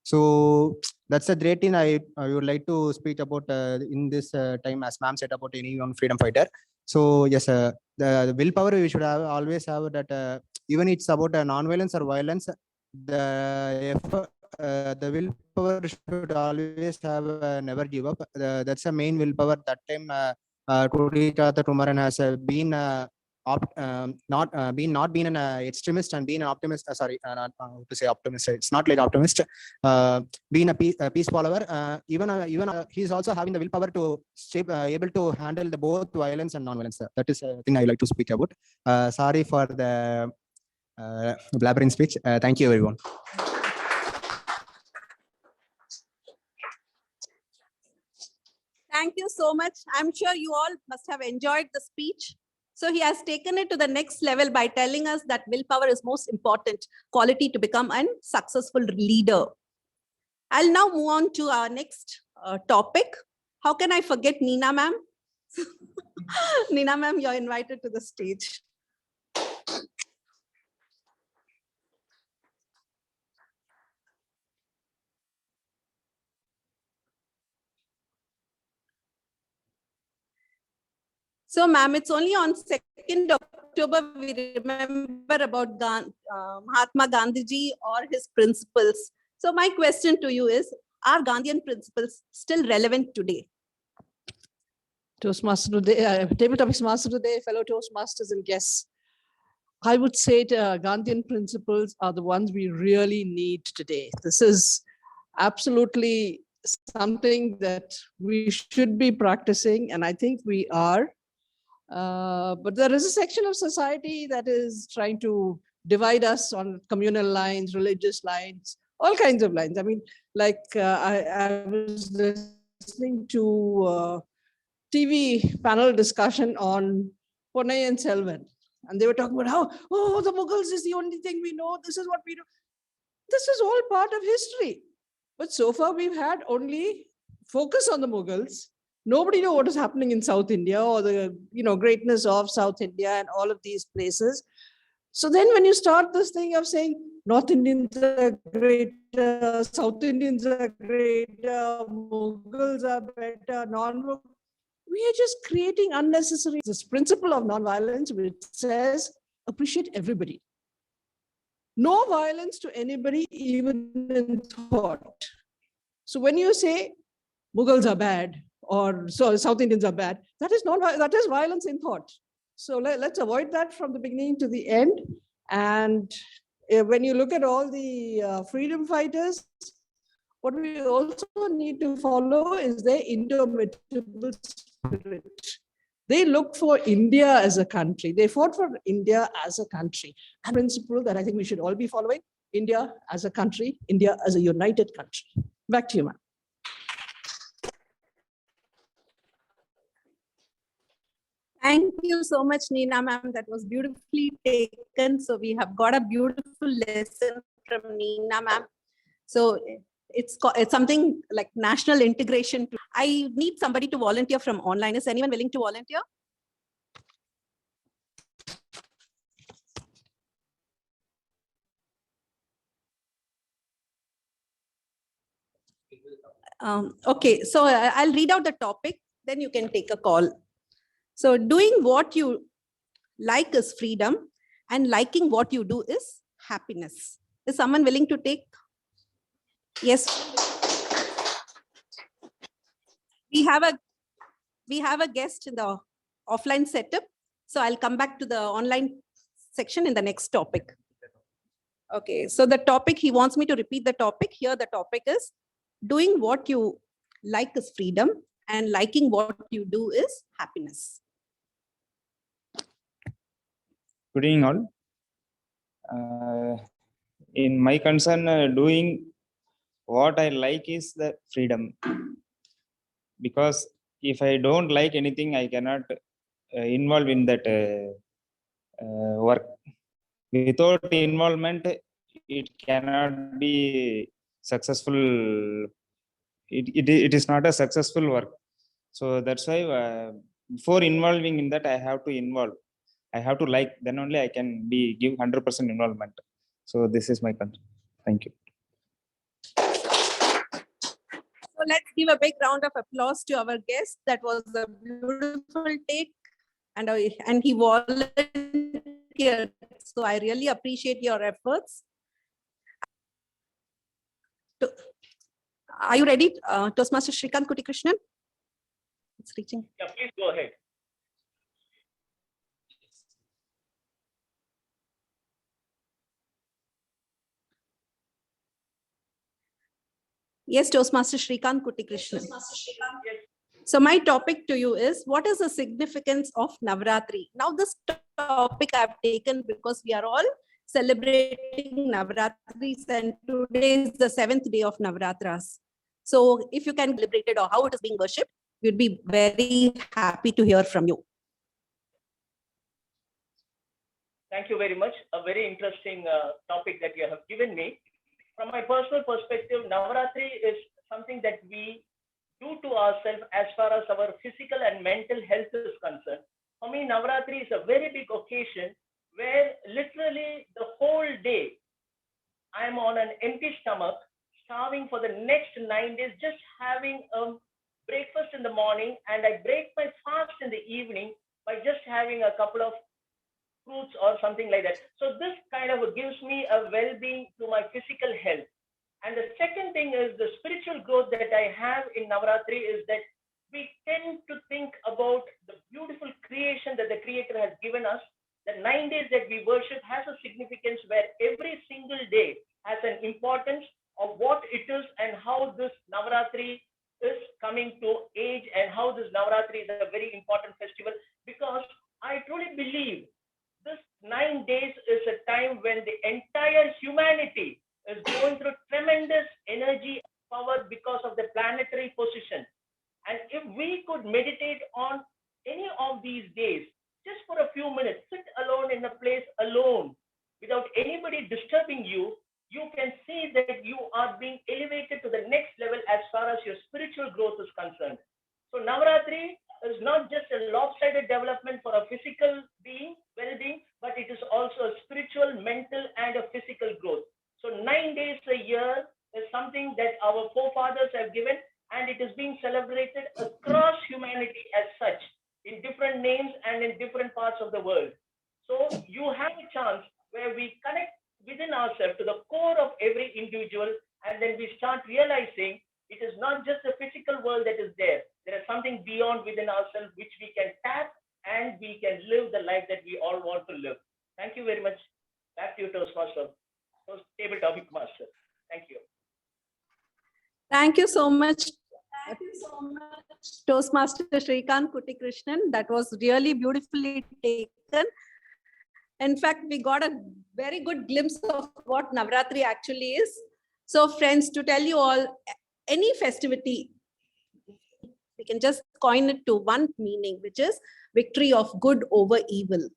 So that's a great thing I would like to speak about in this time, as ma'am said about any one freedom fighter. So yes, the willpower we should always have that. Even it's about non-violence or violence, the willpower should always have never give up. That's the main willpower. That time, Todikatha Kumaran has been not been an extremist and being an optimist. Not to say optimist. It's not like optimist. Being a peace follower. Even he's also having the willpower to able to handle the both violence and non-violence. That is a thing I like to speak about. Sorry for the blabbering speech. Thank you, everyone. Thank you so much. I'm sure you all must have enjoyed the speech. So he has taken it to the next level by telling us that willpower is most important quality to become a successful leader. I'll now move on to our next topic. How can I forget Neena ma'am? Neena ma'am, you're invited to the stage. So, ma'am, it's only on 2nd October we remember about Mahatma Gandhiji or his principles. So, my question to you is, are Gandhian principles still relevant today? Toastmaster today, Table Topics Master today, fellow Toastmasters and guests. I would say Gandhian principles are the ones we really need today. This is absolutely something that we should be practicing, and I think we are. But there is a section of society that is trying to divide us on communal lines, religious lines, all kinds of lines. I mean, like I was listening to TV panel discussion on Ponniyin Selvan, and they were talking about how, oh, the Mughals is the only thing we know. This is what we do. This is all part of history. But so far we've had only focus on the Mughals. Nobody knows what is happening in South India or the greatness of South India and all of these places. So then when you start this thing of saying North Indians are great, South Indians are great, Mughals are better, non-Mughals, we are just creating unnecessary, this principle of non-violence which says appreciate everybody. No violence to anybody, even in thought. So when you say Mughals are bad, or so South Indians are bad, that is violence in thought. So let's avoid that from the beginning to the end. And when you look at all the freedom fighters, what we also need to follow is their indomitable spirit. They looked for India as a country. They fought for India as a country. A principle that I think we should all be following: India as a country, India as a united country. Back to you, ma'am. Thank you so much, Neena ma'am. That was beautifully taken. So we have got a beautiful lesson from Neena ma'am. So it's something like national integration. I need somebody to volunteer from online. Is anyone willing to volunteer? Okay, so I'll read out the topic, then you can take a call. So doing what you like is freedom, and liking what you do is happiness. Is someone willing to take? Yes. We have a guest in the offline setup. So I'll come back to the online section in the next topic. Okay, so the topic, he wants me to repeat the topic. Here the topic is doing what you like is freedom, and liking what you do is happiness. Good evening all. In my concern, doing what I like is the freedom. Because if I don't like anything, I cannot involve in that work. Without involvement, it cannot be successful. It is not a successful work. So that's why before involving in that, I have to involve. I have to like, then only I can give 100% involvement. So this is my concern. Thank you. So let's give a big round of applause to our guest. That was a beautiful take, and he volunteered. So I really appreciate your efforts. Are you ready, Toastmaster Shrikant Kutikrishnan? It's reaching. Yeah, please go ahead. Yes, Toastmaster Shrikant Kutikrishnan. So my topic to you is, what is the significance of Navratri? Now this topic I've taken because we are all celebrating Navratris, and today is the 7th day of Navratras. So if you can celebrate it or how it is being worshipped, we'd be very happy to hear from you. Thank you very much. A very interesting topic that you have given me. From my personal perspective, Navaratri is something that we do to ourselves as far as our physical and mental health is concerned. For me, Navaratri is a very big occasion where literally the whole day I'm on an empty stomach, starving for the next 9 days, just having a breakfast in the morning, and I break my fast in the evening by just having a couple of fruits or something like that. So this kind of gives me a well-being to my physical health. And the second thing is the spiritual growth that I have in Navaratri is that we tend to think about the beautiful creation that the Creator has given us. The 9 days that we worship has a significance where every single day has an importance of what it is and how this Navaratri is coming to age and how this Navaratri is a very important festival, because I truly believe this 9 days is a time when the entire humanity is going through tremendous energy power because of the planetary position. And if we could meditate on any of these days, just for a few minutes, sit alone in a place alone without anybody disturbing you, you can see that you are being elevated to the next level as far as your spiritual growth is concerned. So Navaratri is not just a lopsided development for a physical being, well-being, but it is also a spiritual, mental, and a physical growth. So 9 days a year is something that our forefathers have given, and it is being celebrated across humanity as such, in different names and in different parts of the world. So you have a chance where we connect within ourselves to the core of every individual, and then we start realizing it is not just the physical world that is there. There is something beyond within ourselves which we can tap, and we can live the life that we all want to live. Thank you very much. Back to you, Toastmaster. Table topic master. Thank you. Thank you so much. Toastmaster Shrikant Kuttikrishnan. That was really beautifully taken. In fact, we got a very good glimpse of what Navaratri actually is. So friends, to tell you all, any festivity, we can just coin it to one meaning, which is victory of good over evil.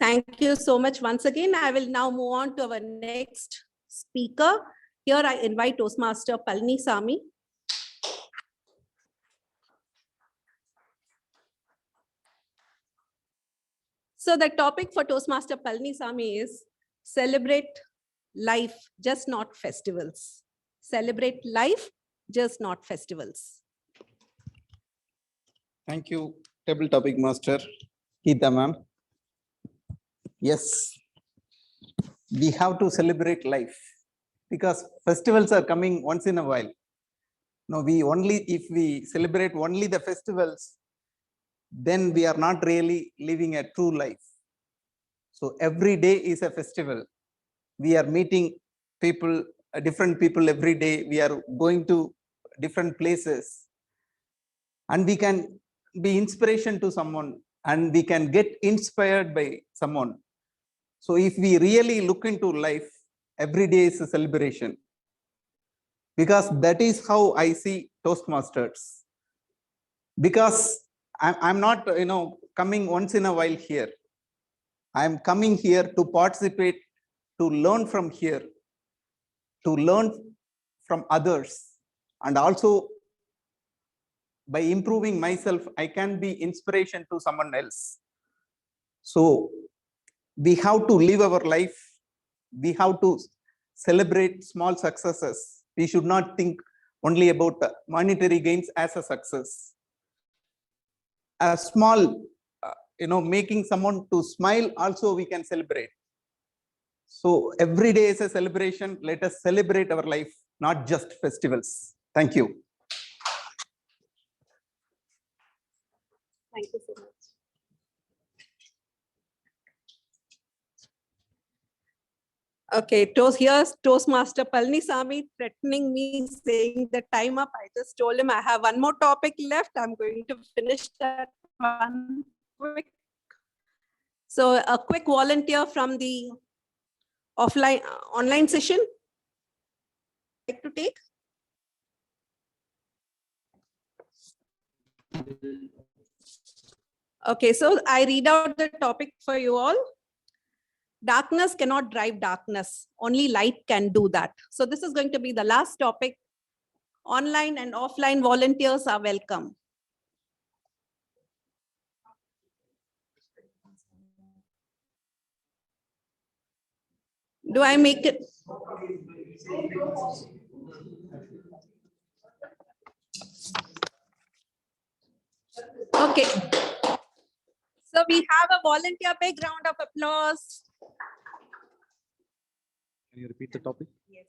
Thank you so much once again. I will now move on to our next speaker. Here I invite Toastmaster Palanisamy. So the topic for Toastmaster Palanisamy is celebrate life, just not festivals. Celebrate life, just not festivals. Thank you, table topic master, Geeta ma'am. Yes, we have to celebrate life because festivals are coming once in a while. No, if we celebrate only the festivals, then we are not really living a true life. So every day is a festival. We are meeting people, different people every day. We are going to different places, and we can be inspiration to someone, and we can get inspired by someone. So if we really look into life, every day is a celebration, because that is how I see Toastmasters. Because I'm not, coming once in a while here. I'm coming here to participate, to learn from here, to learn from others, and also by improving myself, I can be inspiration to someone else. So we have to live our life. We have to celebrate small successes. We should not think only about monetary gains as a success. A small, making someone to smile also we can celebrate. So every day is a celebration. Let us celebrate our life, not just festivals. Thank you. Thank you so much. Okay, here's Toastmaster Palanisamy threatening me, saying the time up. I just told him I have one more topic left. I'm going to finish that one quick. So a quick volunteer from the online session. Like to take? Okay, so I read out the topic for you all. Darkness cannot drive darkness. Only light can do that. So this is going to be the last topic. Online and offline volunteers are welcome. Do I make it? Okay. So we have a volunteer, big round of applause. Can you repeat the topic? Yes.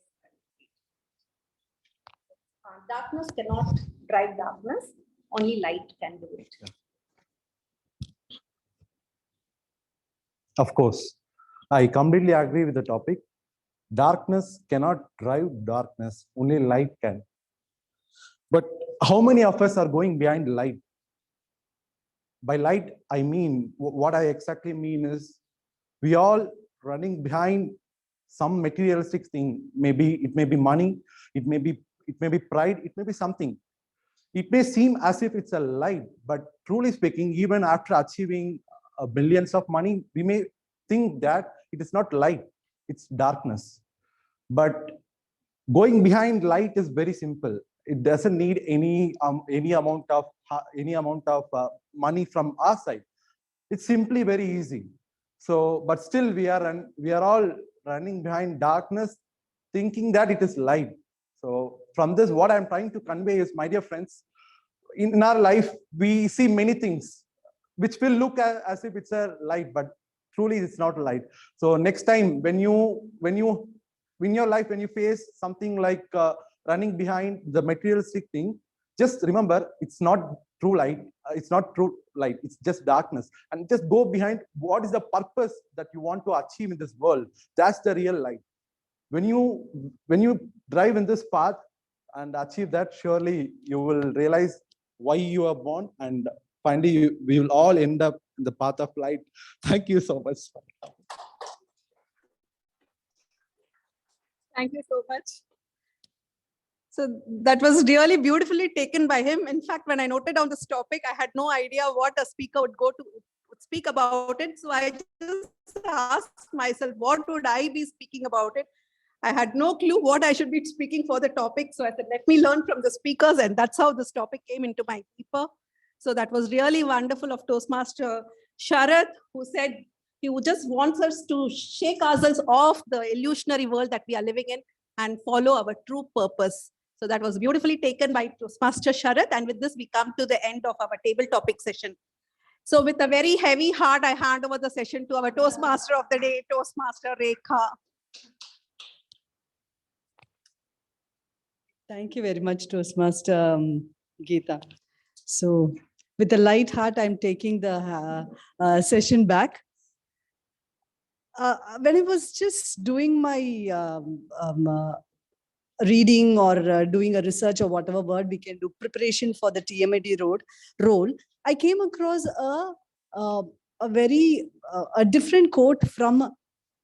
Darkness cannot drive darkness. Only light can do it. Of course, I completely agree with the topic. Darkness cannot drive darkness, only light can. But how many of us are going behind light? By light, I mean, what I exactly mean is, we all running behind some materialistic thing. Maybe it may be money, it may be pride, it may be something. It may seem as if it's a light, but truly speaking, even after achieving billions of money, we may think that it is not light, it's darkness. But going behind light is very simple. It doesn't need any amount of money from our side. It's simply very easy. So, but still we are all running behind darkness, thinking that it is light. So from this, what I'm trying to convey is, my dear friends, in our life, we see many things which will look as if it's a light, but truly it's not a light. So next time when you in your life, when you face something like running behind the materialistic thing, just remember, it's not true light. It's not true light. It's just darkness. And just go behind what is the purpose that you want to achieve in this world. That's the real light. When you drive in this path and achieve that, surely you will realize why you are born, and finally we will all end up in the path of light. Thank you so much. Thank you so much. So that was really beautifully taken by him. In fact, when I noted down this topic, I had no idea what a speaker would speak about it. So I just asked myself, what would I be speaking about it? I had no clue what I should be speaking for the topic. So I said, let me learn from the speakers. And that's how this topic came into my paper. So that was really wonderful of Toastmaster Sharath, who said he just wants us to shake ourselves off the illusionary world that we are living in and follow our true purpose. So that was beautifully taken by Toastmaster Sharath. And with this, we come to the end of our table topic session. So with a very heavy heart, I hand over the session to our Toastmaster of the day, Toastmaster Rekha. Thank you very much, Toastmaster Geeta. So with a light heart, I'm taking the session back. When I was just doing my reading or doing a research, or whatever word we can do, preparation for the TMAD role, I came across a different quote from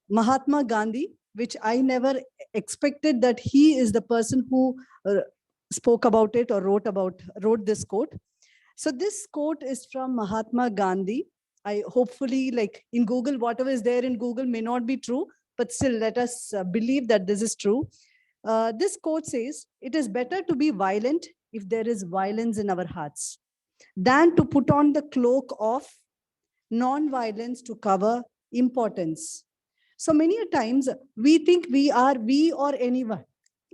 Mahatma Gandhi, which I never expected that he is the person who spoke about it or wrote this quote. So this quote is from Mahatma Gandhi. I hopefully, like in Google, whatever is there in Google may not be true, but still let us believe that this is true. This quote says, "It is better to be violent if there is violence in our hearts than to put on the cloak of non-violence to cover impotence." So many a times we think we or anyone,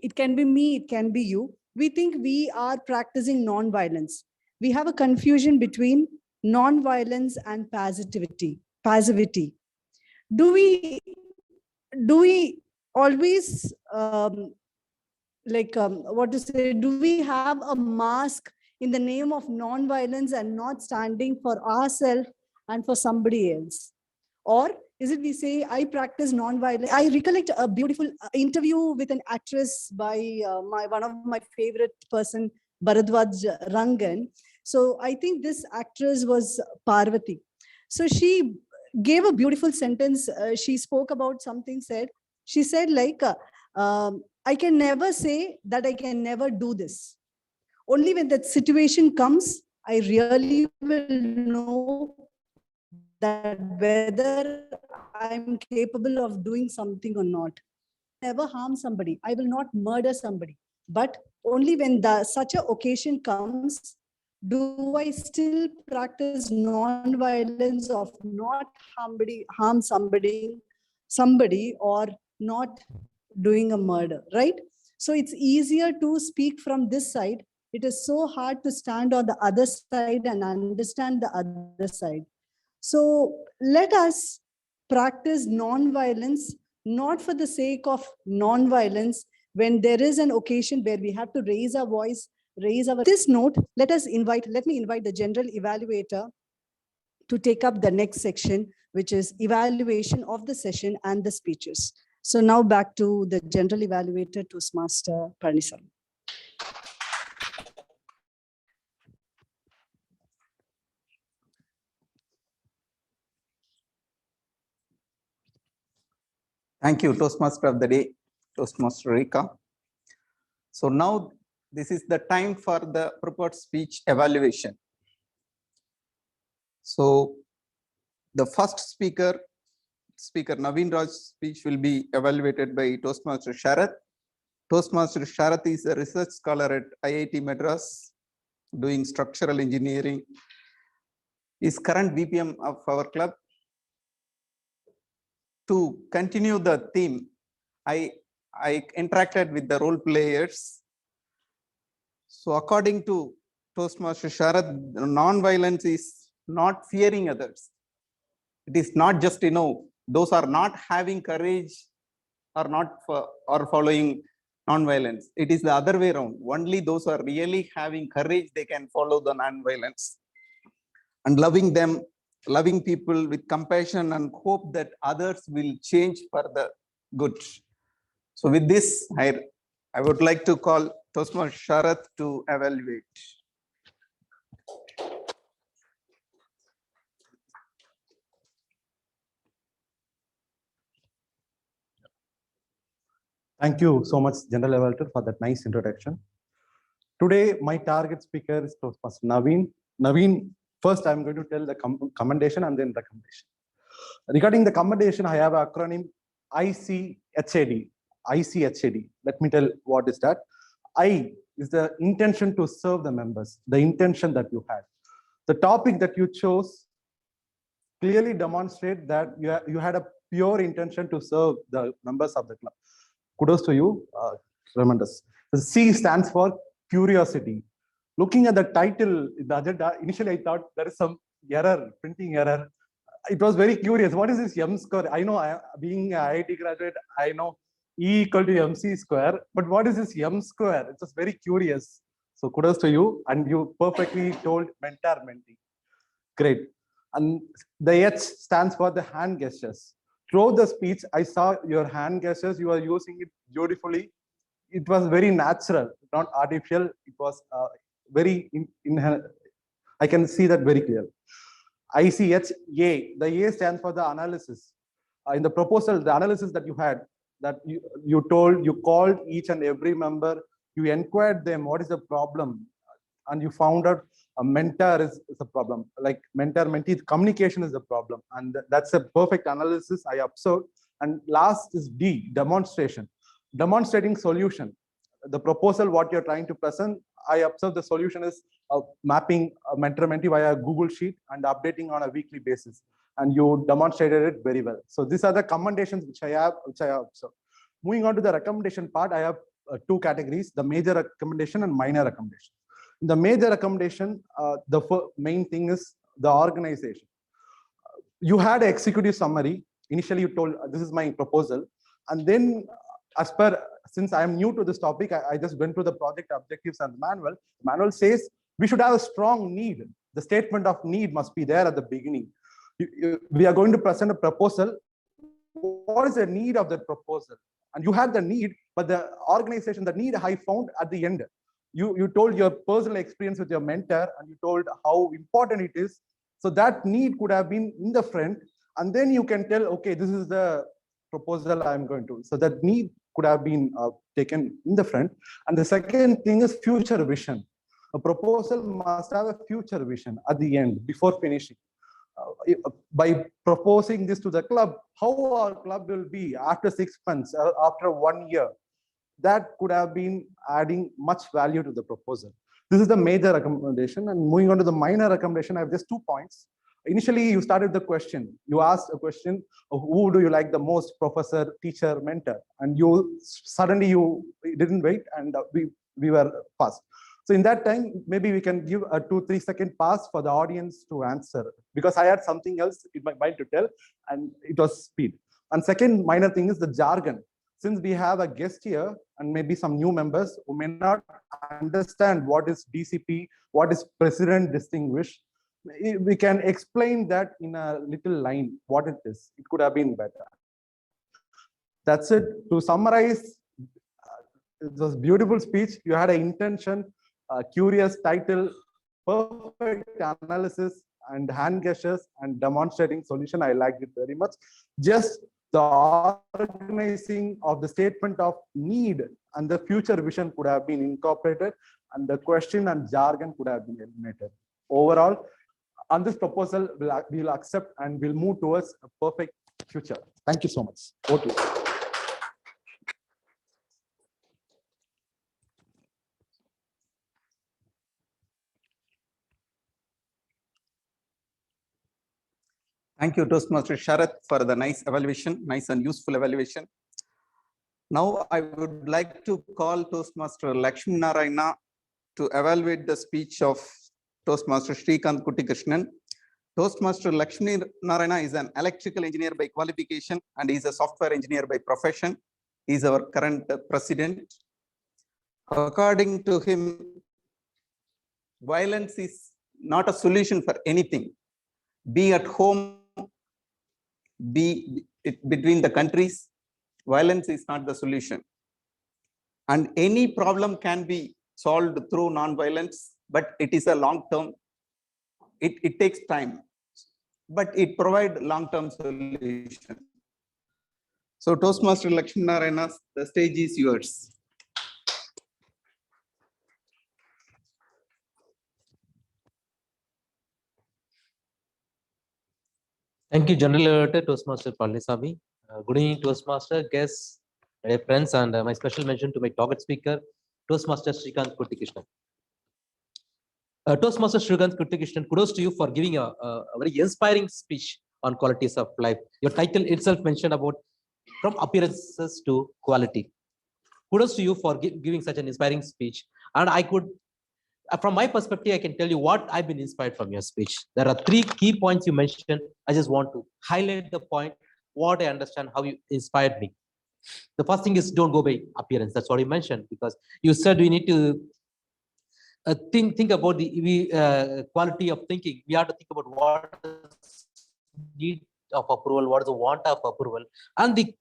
it can be me, it can be you, we think we are practicing non-violence. We have a confusion between non-violence and passivity. Do we always do we have a mask in the name of non-violence and not standing for ourselves and for somebody else? Or is it we say, I practice non-violence? I recollect a beautiful interview with an actress by one of my favorite person, Bharadwaj Rangan. So I think this actress was Parvati. So she gave a beautiful sentence. She spoke about something, she said like, I can never say that I can never do this. Only when that situation comes, I really will know that whether I'm capable of doing something or not. Never harm somebody. I will not murder somebody. But only when such a occasion comes, do I still practice non-violence of not harm somebody or not doing a murder, right? So it's easier to speak from this side. It is so hard to stand on the other side and understand the other side. So let us practice non-violence, not for the sake of non-violence, when there is an occasion where we have to raise our voice, This note, let me invite the general evaluator to take up the next section, which is evaluation of the session and the speeches. So now back to the general evaluator, Toastmaster Palanisami. Thank you, Toastmaster of the Day, Toastmaster Rekha. So now this is the time for the prepared speech evaluation. So the first speaker Naveen Raj's speech will be evaluated by Toastmaster Sharath. Toastmaster Sharath is a research scholar at IIT Madras doing structural engineering. Is current VPM of our club. To continue the theme, I interacted with the role players. So according to Toastmaster Sharath, non-violence is not fearing others. It is not just, those are not having courage or following non-violence. It is the other way around. Only those who are really having courage, they can follow the non-violence. And loving them, loving people with compassion and hope that others will change for the good. So with this, I would like to call Toastmaster Sharath to evaluate. Thank you so much, General Evaluator, for that nice introduction. Today, my target speaker is Toastmaster Naveen. Naveen, first I'm going to tell the commendation and then recommendation. Regarding the commendation, I have an acronym ICHAD. ICHAD. Let me tell what is that. I is the intention to serve the members, the intention that you had. The topic that you chose clearly demonstrate that you had a pure intention to serve the members of the club. Kudos to you, tremendous. The C stands for curiosity. Looking at the title, the agenda, initially I thought there is some error, printing error. It was very curious. What is this M square? I know, being an IIT graduate, I know E equal to MC square, but what is this M square? It was very curious. So kudos to you, and you perfectly told mentor-mentee. Great. And the H stands for the hand gestures. Throughout the speech, I saw your hand gestures. You are using it beautifully. It was very natural, not artificial. It was very I can see that very clearly. ICHA, the A stands for the analysis. In the proposal, the analysis that you had, that you called each and every member, you inquired them, what is the problem? And you found out a mentor is a problem, like mentor-mentee communication is the problem. And that's a perfect analysis I observed. And last is D, demonstration. Demonstrating solution. The proposal, what you're trying to present, I observe the solution is mapping a mentor-mentee via Google Sheet and updating on a weekly basis. And you demonstrated it very well. So these are the commendations which I have observed. Moving on to the recommendation part, I have two categories, the major recommendation and minor recommendation. In the major recommendation, the main thing is the organization. You had an executive summary. Initially, you told this is my proposal. And then since I am new to this topic, I just went through the project objectives and the manual. The manual says we should have a strong need. The statement of need must be there at the beginning. We are going to present a proposal. What is the need of that proposal? And you had the need, but the organization, the need I found at the end. You told your personal experience with your mentor and you told how important it is. So that need could have been in the front, and then you can tell, okay, this is the proposal I'm going to. So that need could have been taken in the front. And the second thing is future vision. A proposal must have a future vision at the end before finishing. by proposing this to the club, how our club will be after 6 months, after 1 year. That could have been adding much value to the proposal. This is the major recommendation. And moving on to the minor recommendation, I have just 2 points. Initially, you started the question. You asked a question, who do you like the most, professor, teacher, mentor? And you suddenly you didn't wait, and we were fast. So in that time, maybe we can give a 2-3 second pass for the audience to answer, because I had something else in my mind to tell, and it was speed. And second minor thing is the jargon. Since we have a guest here and maybe some new members who may not understand what is DCP, what is President Distinguished, we can explain that in a little line, what it is. It could have been better. That's it. To summarize, it was a beautiful speech. You had an intention, a curious title, perfect analysis, and hand gestures and demonstrating solution. I liked it very much. Just the organizing of the statement of need and the future vision could have been incorporated, and the question and jargon could have been eliminated. Overall, on this proposal, we'll accept and we'll move towards a perfect future. Thank you so much. Over to you. Thank you, Toastmaster Sharath, for the nice evaluation, nice and useful evaluation. Now I would like to call Toastmaster Lakshmi Narayana to evaluate the speech of Toastmaster Srikanth Kuttikrishnan. Toastmaster Lakshmi Narayana is an electrical engineer by qualification and is a software engineer by profession. He is our current president. According to him, violence is not a solution for anything. Be at home, be it between the countries, violence is not the solution. And any problem can be solved through non-violence, but it is a long-term, it takes time, but it provides long-term solution. So Toastmaster Lakshmi Narayana, the stage is yours. Thank you, General Editor, Toastmaster Palaniswamy. Good evening, Toastmaster, guests, dear friends, and my special mention to my target speaker, Toastmaster Srikanth Kuttikrishnan. Toastmaster Srikanth Kuttikrishnan, kudos to you for giving a very inspiring speech on qualities of life. Your title itself mentioned about from appearances to quality. Kudos to you for giving such an inspiring speech. And I could, from my perspective, I can tell you what I've been inspired from your speech. There are 3 key points you mentioned. I just want to highlight the point, what I understand, how you inspired me. The first thing is don't go by appearance. That's what you mentioned, because you said we need to think about the quality of thinking. We have to think about what is need of approval, what is the want of approval, and the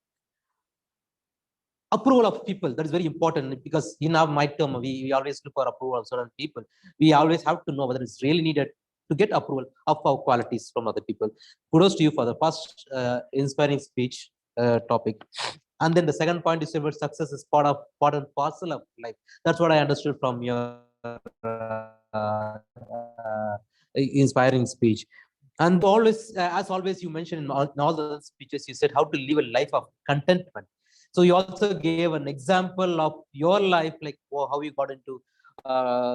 approval of people. That is very important, because in our my term, we always look for approval of certain people. We always have to know whether it's really needed to get approval of our qualities from other people. Kudos to you for the first inspiring speech topic. And then the second point is about success is part and parcel of life. That's what I understood from your inspiring speech. And always, as always, you mentioned in all the speeches, you said how to live a life of contentment. So you also gave an example of your life, like how you got into,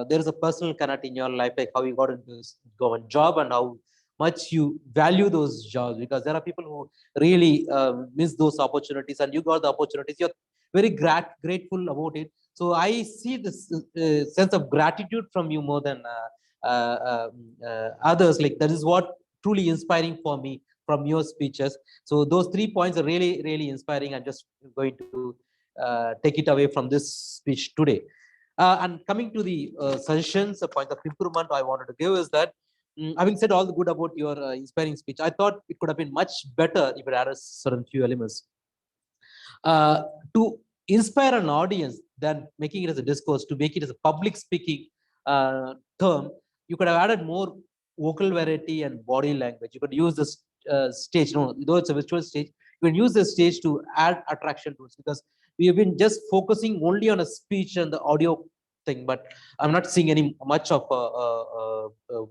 there is a personal connect in your life, like how you got into government job and how much you value those jobs, because there are people who really miss those opportunities, and you got the opportunities. You're very grateful about it. So I see this sense of gratitude from you more than others. Like that is what truly inspiring for me from your speeches. So those 3 points are really, really inspiring. I'm just going to take it away from this speech today. And coming to the suggestions, a point of improvement I wanted to give is that, having said all the good about your inspiring speech, I thought it could have been much better if it had a certain few elements. To inspire an audience than making it as a discourse, to make it as a public speaking term, you could have added more vocal variety and body language. You could use this stage, though it's a virtual stage, you can use the stage to add attraction to it, because we have been just focusing only on a speech and the audio thing, but I'm not seeing any much of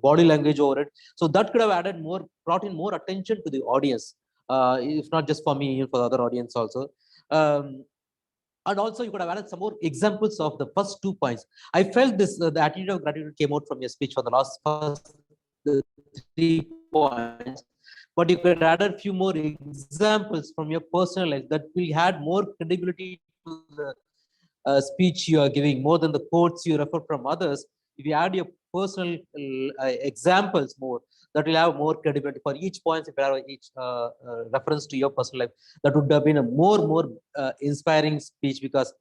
body language over it. So that could have added more, brought in more attention to the audience, if not just for me, even for the other audience also. And also you could have added some more examples of the first 2 points. I felt this, the attitude of gratitude came out from your speech for the first 3 points, but you could add a few more examples from your personal life that will add more credibility to the speech you are giving, more than the quotes you refer from others. If you add your personal examples more, that will have more credibility for each point. If you have each reference to your personal life, that would have been a more inspiring speech, because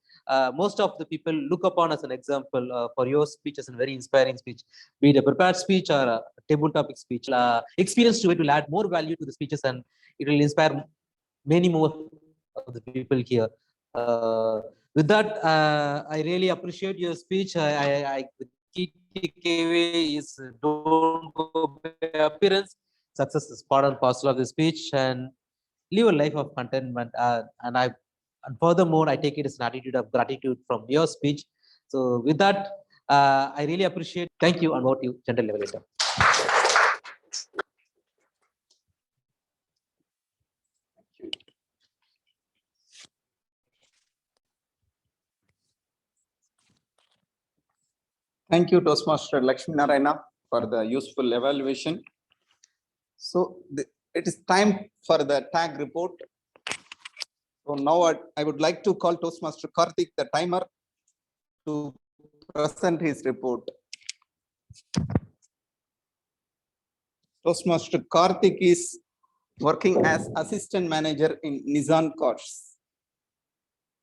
most of the people look upon as an example for your speech as a very inspiring speech, be it a prepared speech or a table topic speech. Experience to it will add more value to the speeches, and it will inspire many more of the people here. With that, I really appreciate your speech. The key takeaway is don't go by appearance. Success is part and parcel of the speech, and live a life of contentment. And furthermore, I take it as an attitude of gratitude from your speech. So with that, I really appreciate. Thank you, and over to you, General Evaluator. Thank you, Toastmaster Lakshmi Narayana, for the useful evaluation. So it is time for the tag report. So now I would like to call Toastmaster Karthik, the timer, to present his report. Toastmaster Karthik is working as assistant manager in Nissan Cars.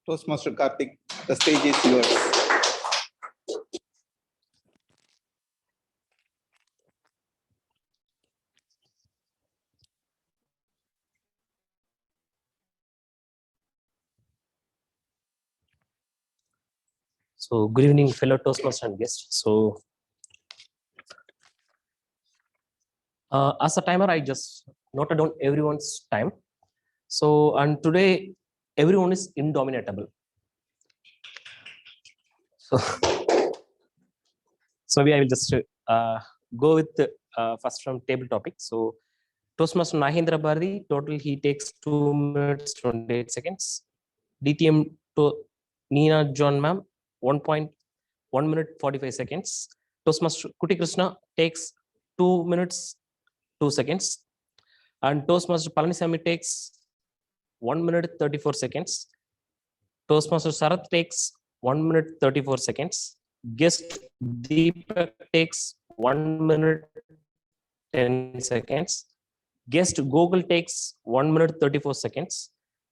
Toastmaster Karthik, the stage is yours. So good evening, fellow Toastmasters and guests. So as a timer, I just noted down everyone's time. So, and today everyone is indomitable. So maybe I will just go with first from table topic. So Toastmaster Nahendra Bharati, total he takes 2 minutes 28 seconds. DTM to Nina John ma'am, 1 minute 45 seconds. Toastmaster Kuti Krishna takes 2 minutes 2 seconds. And Toastmaster Palanisamy takes 1 minute 34 seconds. Toastmaster Sarath takes 1 minute 34 seconds. Guest Deepak takes 1 minute 10 seconds. Guest Google takes 1 minute 34 seconds.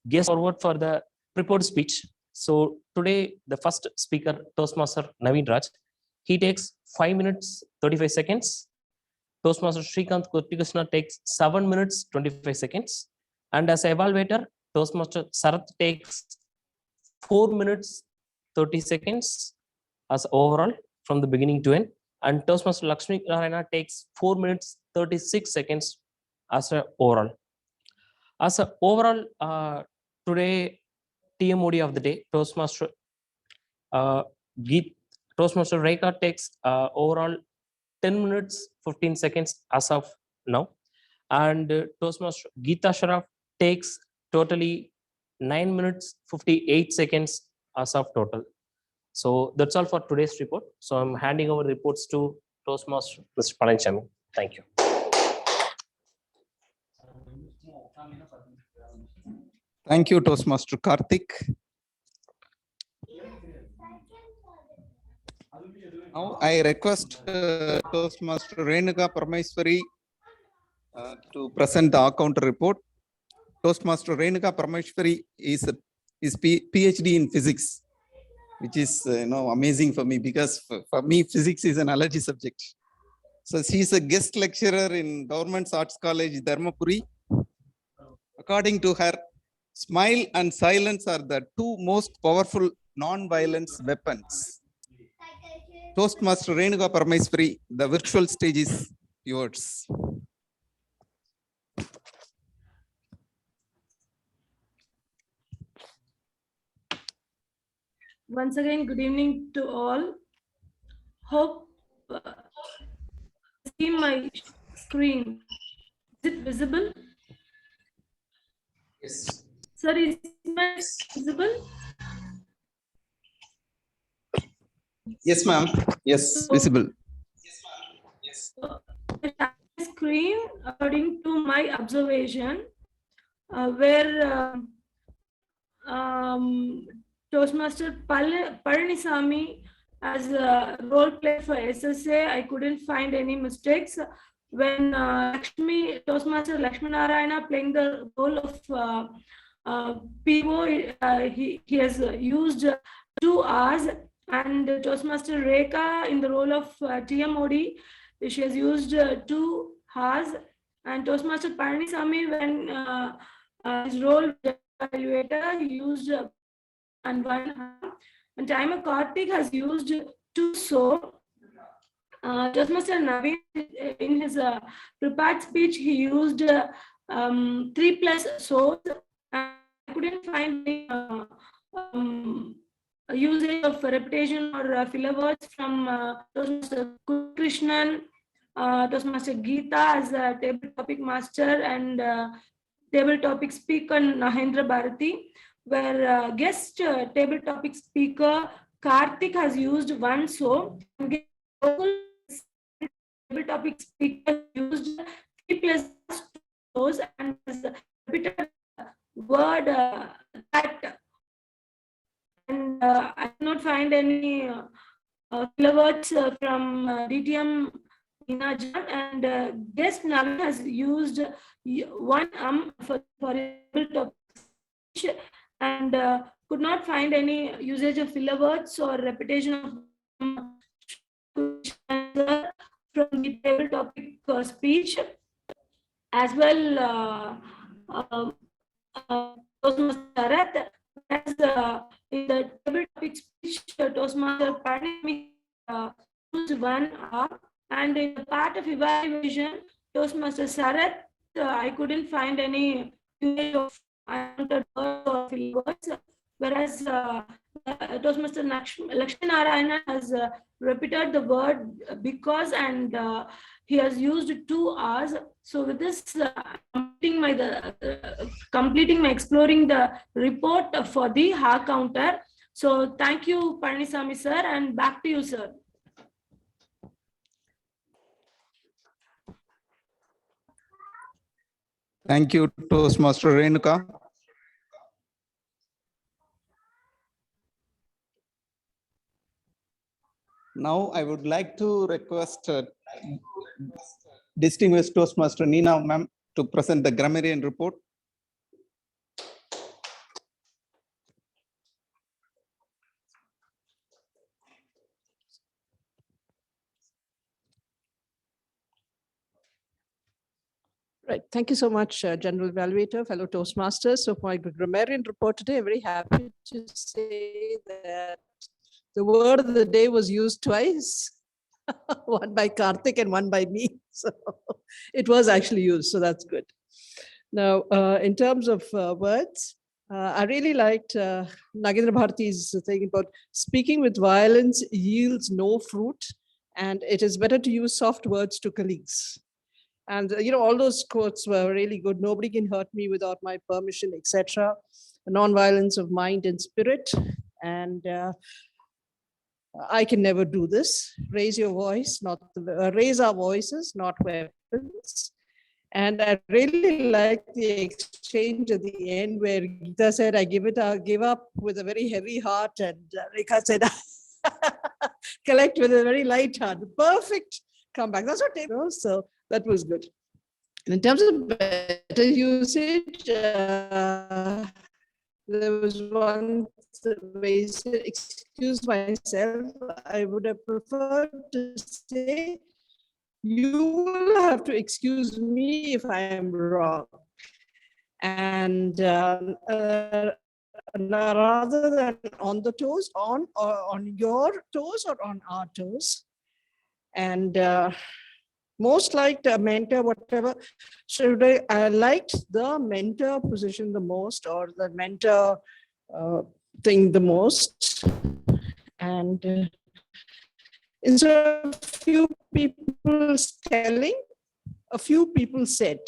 Guest forward for the prepared speech. So today the first speaker, Toastmaster Naveen Raj, he takes 5 minutes 35 seconds. Toastmaster Srikanth Kotikrishna takes 7 minutes 25 seconds. And as an evaluator, Toastmaster Sarath takes 4 minutes 30 seconds as overall from the beginning to end. And Toastmaster Lakshmi Narayana takes 4 minutes 36 seconds as an overall. As an overall, today TMOD of the day, Toastmaster Toastmaster Rekha takes overall 10 minutes 15 seconds as of now, and Toastmaster Geeta Sharaf takes totally 9 minutes 58 seconds as of total. So that's all for today's report. So I'm handing over reports to Toastmaster Mr. Palanisamy. Thank you. Thank you, Toastmaster Karthik. Now I request Toastmaster Renuka Parameswari to present the account report. Toastmaster Renuka Parameswari is PhD in physics, which is amazing for me, because for me physics is an allergy subject. So she is a guest lecturer in Government Arts College, Dharmapuri. According to her, smile and silence are the two most powerful non-violence weapons. Toastmaster Renuka Parameswari, the virtual stage is yours. Once again, good evening to all. hope see my screen. Is it visible? Yes. Sir, is my visible? Yes, ma'am. Yes, visible. Screen, according to my observation, where Toastmaster Palanisamy as a role play for SSA, I couldn't find any mistakes. When Toastmaster Lakshminarayana playing the role of PO, he has used 2 hours, and Toastmaster Rekha in the role of TMOD, she has used 2 hours, and Toastmaster Palanisamy, when his role evaluator, he used and 1 hour, and Timer Karthik has used 2 so. Toastmaster Naveen, in his prepared speech, he used 3+ so's. I couldn't find any usage of repetition or filler words from Toastmaster Krishnan, Toastmaster Geeta as a table topic master, and table topic speaker Nahendra Bharati, where guest table topic speaker Karthik has used 1 so. Table topic speaker used 3+ so's and repeated word that, and I cannot find any filler words from DTM Ninajan, and guest Naveen has used 1 for table topic, and could not find any usage of filler words or repetition of from the table topic speech, as well. Toastmaster Sarath, as in the table topic speech, Toastmaster Palanisamy used 1 hour, and in the part of evaluation, Toastmaster Sarath, I couldn't find any usage of unwanted words or filler words, whereas Toastmaster Lakshminarayana has repeated the word because, and he has used 2 hours. So with this, completing my exploring the report for the Ha counter. So thank you, Palanisamy sir, and back to you, sir. Thank you, Toastmaster Renuka. Now I would like to request distinguished Toastmaster Nina ma'am to present the grammarian report. Right. Thank you so much, General Evaluator, fellow Toastmasters. So for my grammarian report today, very happy to say that the word of the day was used twice, one by Karthik and one by me. So it was actually used, so that's good. Now, in terms of words, I really liked Nagendra Bharati's thing about speaking with violence yields no fruit, and it is better to use soft words to colleagues. And all those quotes were really good. Nobody can hurt me without my permission, etc. Non-violence of mind and spirit. And I can never do this. Raise your voice, not raise our voices, not weapons. And I really like the exchange at the end where Geeta said, "I give up with a very heavy heart," and Rekha said, "Collect with a very light heart." Perfect comeback. That's what they know. So that was good. And in terms of better usage, there was one way, excuse myself, I would have preferred to say, "You will have to excuse me if I am wrong." And rather than on the toes, on your toes or on our toes. And most liked a mentor, whatever. Should I liked the mentor position the most, or the mentor thing the most. And Instead of few people telling, a few people said.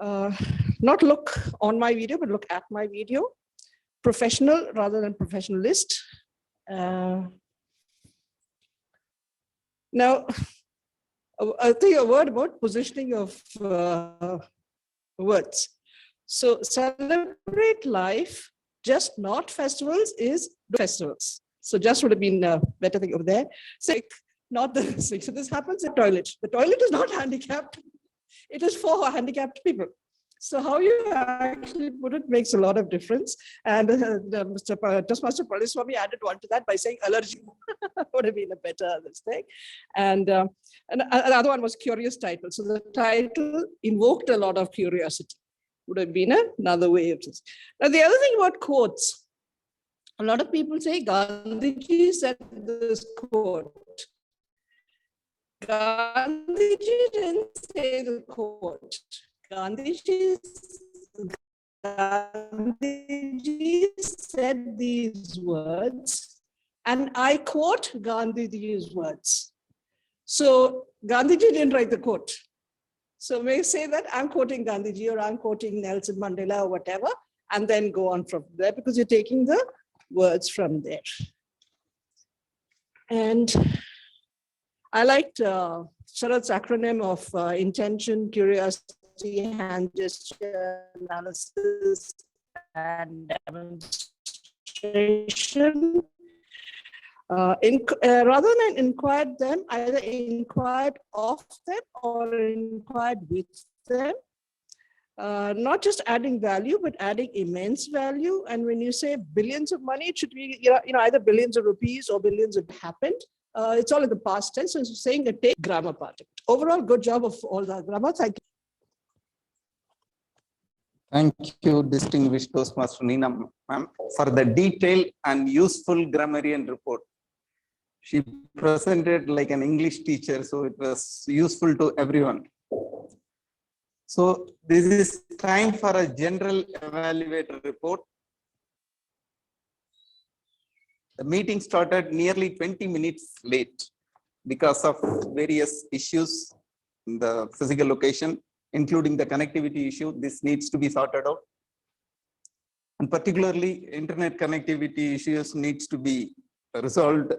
Not look on my video, but look at my video. Professional rather than professionalist. Now, I think a word about positioning of words. So celebrate life, just not festivals, is festivals. So just would have been a better thing over there. Sick, not the sick. So this happens in toilet. The toilet is not handicapped. It is for handicapped people. So how you actually put it makes a lot of difference. And Mr. Toastmaster Paliswamy added one to that by saying allergy would have been a better this thing. And another one was curious title. So the title invoked a lot of curiosity. Would have been another way of this. Now the other thing about quotes, a lot of people say Gandhiji said this quote. Gandhiji didn't say the quote. Gandhiji said these words, and I quote Gandhiji's words. So Gandhiji didn't write the quote. So may say that I'm quoting Gandhiji or I'm quoting Nelson Mandela or whatever, and then go on from there because you're taking the words from there. And I liked Sharad's acronym of intention, curiosity, hand gesture, analysis, and demonstration. Rather than inquired them, either inquired of them or inquired with them. Not just adding value, but adding immense value. And when you say billions of money, it should be either billions of rupees or billions of happened. It's all in the past tense. So it's saying a take grammar part. Overall, good job of all the grammar. Thank you. Thank you, distinguished Toastmaster Nina ma'am, for the detailed and useful grammarian report. She presented like an English teacher, so it was useful to everyone. So this is time for a general evaluator report. The meeting started nearly 20 minutes late because of various issues in the physical location, including the connectivity issue. This needs to be sorted out. And particularly internet connectivity issues needs to be resolved.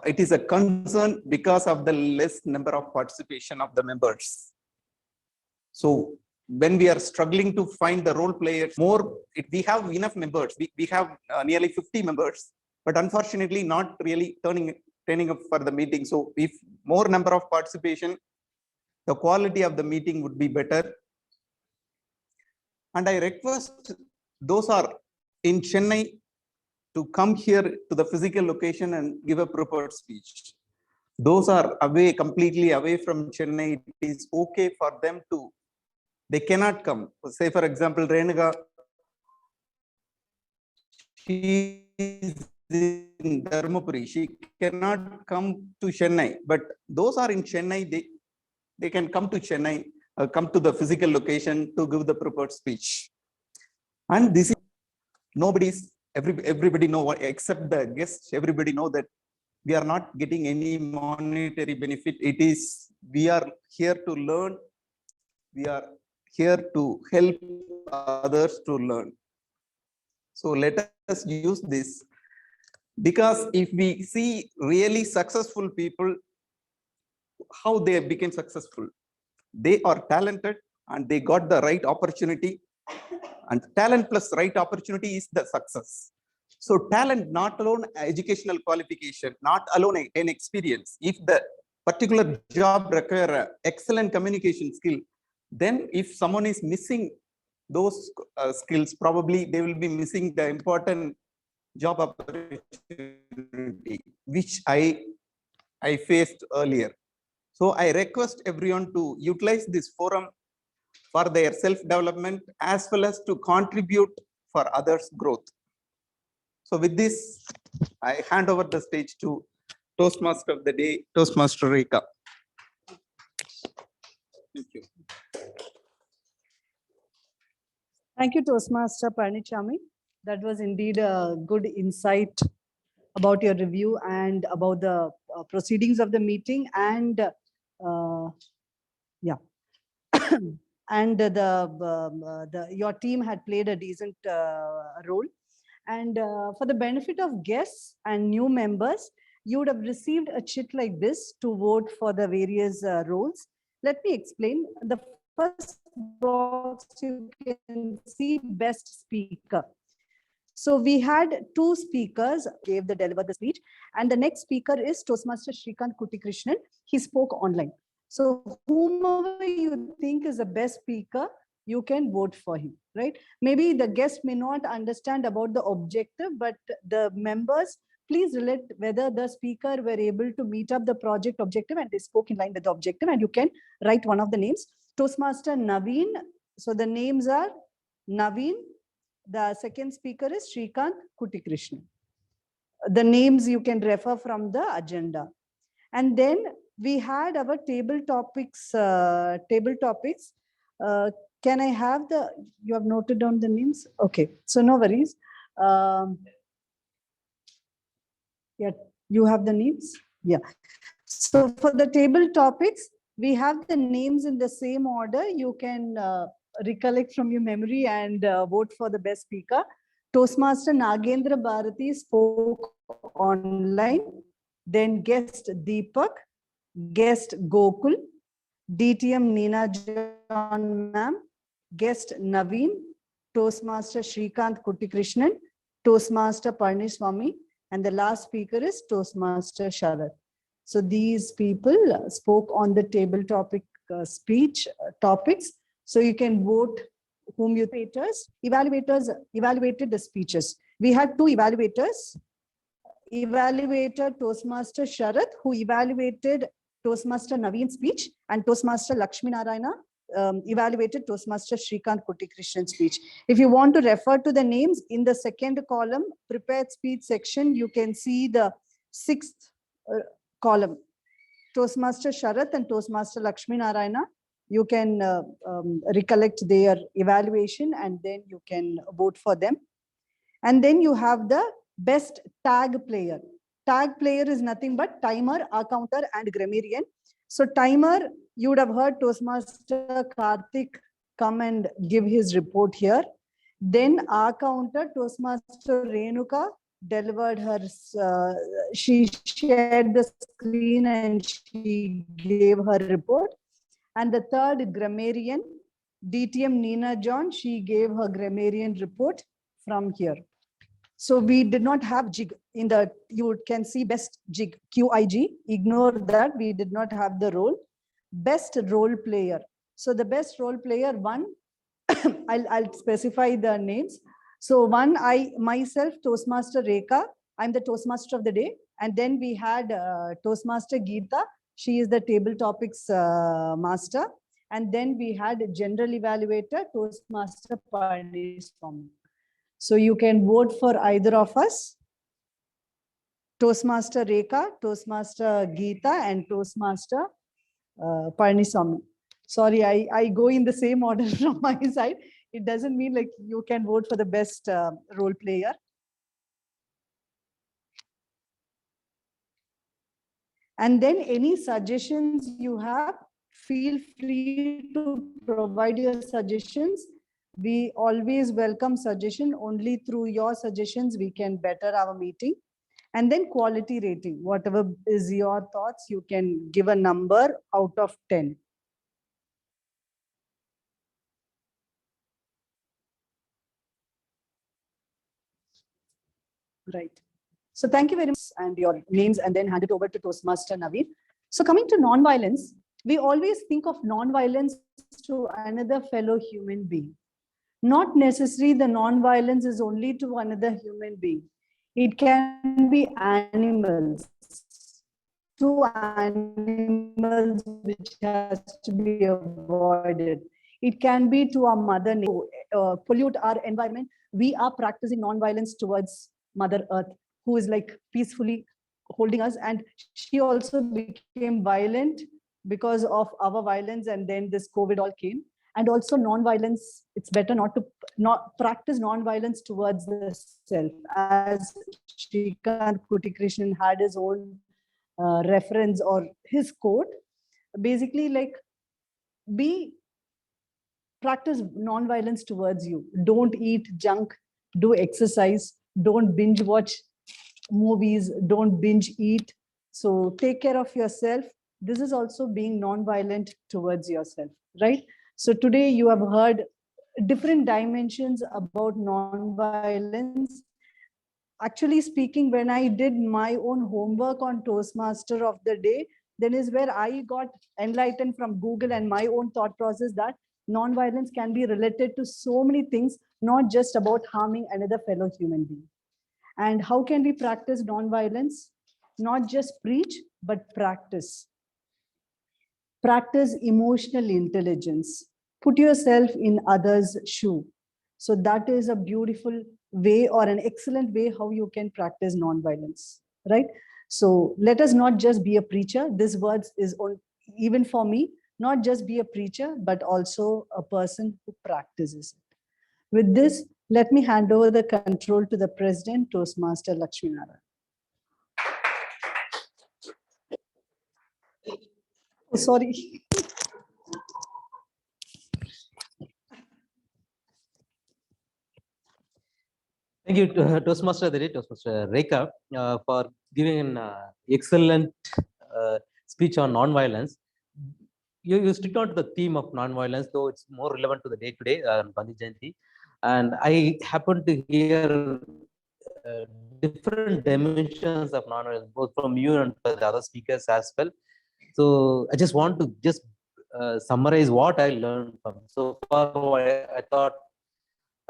It is a concern because of the less number of participation of the members. So when we are struggling to find the role players, we have enough members. We have nearly 50 members, but unfortunately not really turning up for the meeting. So if more number of participation, the quality of the meeting would be better. And I request those are in Chennai to come here to the physical location and give a prepared speech. Those are away, completely away from Chennai. It is okay for them to, they cannot come. Say for example, Renuka, she is in Dharmapuri. She cannot come to Chennai, but those are in Chennai, they can come to Chennai, come to the physical location to give the prepared speech. And this is, everybody know what, except the guests, everybody know that we are not getting any monetary benefit. It is, we are here to learn. We are here to help others to learn. So let us use this, because if we see really successful people, how they became successful, they are talented and they got the right opportunity, and talent plus right opportunity is the success. So talent, not alone educational qualification, not alone an experience. If the particular job require excellent communication skill, then if someone is missing those skills, probably they will be missing the important job opportunity, which I faced earlier. So I request everyone to utilize this forum for their self-development as well as to contribute for others' growth. So with this, I hand over the stage to Toastmaster of the Day, Toastmaster Rekha. Thank you. Thank you, Toastmaster Panichami. That was indeed a good insight about your review and about the proceedings of the meeting and yeah. And your team had played a decent role. And for the benefit of guests and new members, you would have received a chit like this to vote for the various roles. Let me explain. The first box you can see best speaker. So we had two speakers delivered the speech, and the next speaker is Toastmaster Shrikant Kuttikrishnan. He spoke online. So whomever you think is the best speaker, you can vote for him, right? Maybe the guest may not understand about the objective, but the members, please relate whether the speaker were able to meet up the project objective and they spoke in line with the objective, and you can write one of the names. Toastmaster Naveen. So the names are Naveen. The second speaker is Shrikant Kuttikrishnan. The names you can refer from the agenda. And then we had our table topics. Can I have you have noted down the names? Okay, so no worries. Yeah, you have the names? Yeah. So for the table topics, we have the names in the same order. You can recollect from your memory and vote for the best speaker. Toastmaster Nagendra Bharati spoke online. Then guest Deepak, guest Gokul, DTM Neena John ma'am, guest Naveen, Toastmaster Shrikant Kuttikrishnan, Toastmaster Parniswamy, and the last speaker is Toastmaster Sharath. So these people spoke on the table topic topics. So you can vote whom you evaluators evaluated the speeches. We had two evaluators. Evaluator Toastmaster Sharath, who evaluated Toastmaster Naveen's speech, and Toastmaster Lakshmi Narayana evaluated Toastmaster Shrikant Kuttikrishnan speech. If you want to refer to the names in the second column, prepared speech section, you can see the sixth column. Toastmaster Sharath and Toastmaster Lakshmi Narayana, you can recollect their evaluation and then you can vote for them. And then you have the best tag player. Tag player is nothing but timer, counter, and grammarian. So timer, you would have heard Toastmaster Karthik come and give his report here. Then counter, Toastmaster Renuka delivered her, she shared the screen and she gave her report. And the third grammarian, DTM Neena John, she gave her grammarian report from here. So we did not have JIG in the, you can see best JIG, QIG, ignore that, we did not have the role. Best role player. So the best role player, one, I'll specify the names. So one, myself, Toastmaster Rekha, I'm the Toastmaster of the day. And then we had Toastmaster Geeta, she is the table topics master. And then we had general evaluator, Toastmaster Parniswamy. So you can vote for either of us, Toastmaster Rekha, Toastmaster Geeta, and Toastmaster Parniswamy. Sorry, I go in the same order from my side. It doesn't mean like you can vote for the best role player. And then any suggestions you have, feel free to provide your suggestions. We always welcome suggestion. Only through your suggestions we can better our meeting. And then quality rating, whatever is your thoughts, you can give a number out of 10. Right. So thank you very much, and your names, and then hand it over to Toastmaster Naveen. So coming to non-violence, we always think of non-violence to another fellow human being. Not necessarily the non-violence is only to another human being. It can be animals, to animals which has to be avoided. It can be to our mother nature, pollute our environment. We are practicing non-violence towards Mother Earth, who is like peacefully holding us. And she also became violent because of our violence, and then this COVID all came. And also non-violence, it's better not to practice non-violence towards the self. As Shrikant Kutikrishnan had his own reference or his quote, basically like practice non-violence towards you. Don't eat junk, do exercise, don't binge watch movies, don't binge eat. So take care of yourself. This is also being non-violent towards yourself, right? So today you have heard different dimensions about non-violence. Actually speaking, when I did my own homework on Toastmaster of the Day, then is where I got enlightened from Google and my own thought process that non-violence can be related to so many things, not just about harming another fellow human being. And how can we practice non-violence? Not just preach, but practice. Practice emotional intelligence. Put yourself in others' shoe. So that is a beautiful way or an excellent way how you can practice non-violence, right? So let us not just be a preacher. This word is on, even for me, not just be a preacher, but also a person who practices it. With this, let me hand over the control to the President, Toastmaster Lakshmi Narayan. Oh, sorry. Thank you, Toastmaster of the Day, Toastmaster Rekha, for giving an excellent speech on non-violence. You stick on to the theme of non-violence, though it's more relevant to the day today, Gandhi Jayanti. And I happen to hear different dimensions of non-violence, both from you and the other speakers as well. So I just want to just summarize what I learned from. So far, I thought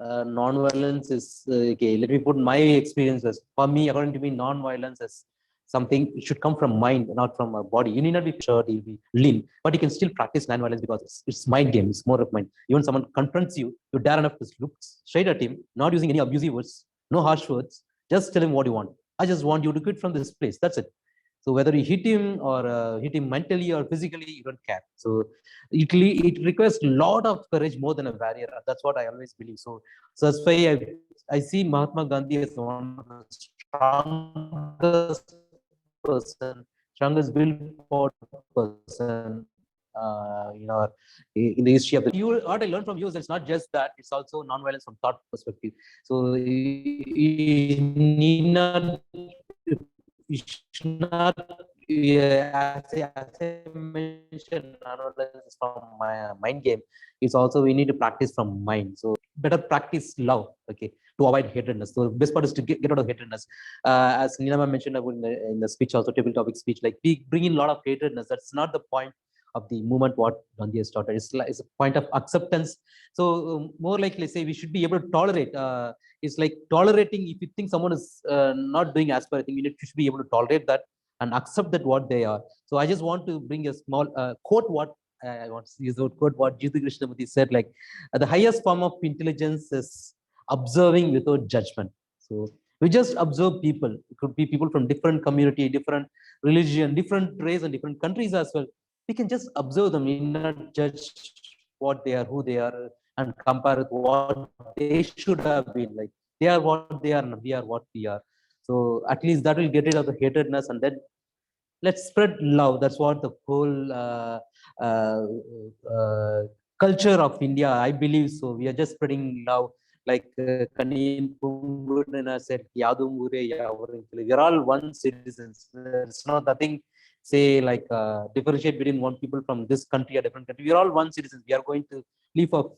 non-violence is, okay, let me put my experiences. For me, according to me, non-violence is something it should come from mind, not from a body. You need not be sure you'll be lean, but you can still practice non-violence because it's mind game. It's more of mind. Even someone confronts you, you dare enough to look straight at him, not using any abusive words, no harsh words. Just tell him what you want. I just want you to quit from this place. That's it. So whether you hit him or hit him mentally or physically, you don't care. So it requires a lot of courage more than a barrier. That's what I always believe. So that's why I see Mahatma Gandhi as one of the strongest person, strongest willpower person, in the history of the. What I learned from you is it's not just that; it's also non-violence from thought perspective. So you need not. You should not, as I mentioned, non-violence from my mind game. It's also we need to practice from mind. So better practice love, okay, to avoid hatredness. So the best part is to get out of hatredness. As Nilama mentioned about in the speech, also table topic speech, like we bring in a lot of hatredness. That's not the point of the movement what Gandhi has started. It's a point of acceptance. So more like, let's say, we should be able to tolerate. It's like tolerating. If you think someone is not doing as per, I think you should be able to tolerate that and accept that what they are. So I just want to bring a small quote. What I want to use the quote what Jyoti Krishnamurti said. Like the highest form of intelligence is observing without judgment. So we just observe people. It could be people from different community, different religion, different race, and different countries as well. We can just observe them, we not judge what they are, who they are, and compare with what they should have been. Like they are what they are, and we are what we are. So at least that will get rid of the hatredness, and then let's spread love. That's what the whole culture of India, I believe. So we are just spreading love. Like Kanin Pungudana said, we're all one citizens. It's not nothing. Say like differentiate between one people from this country or different country. We're all one citizens. We are going to live for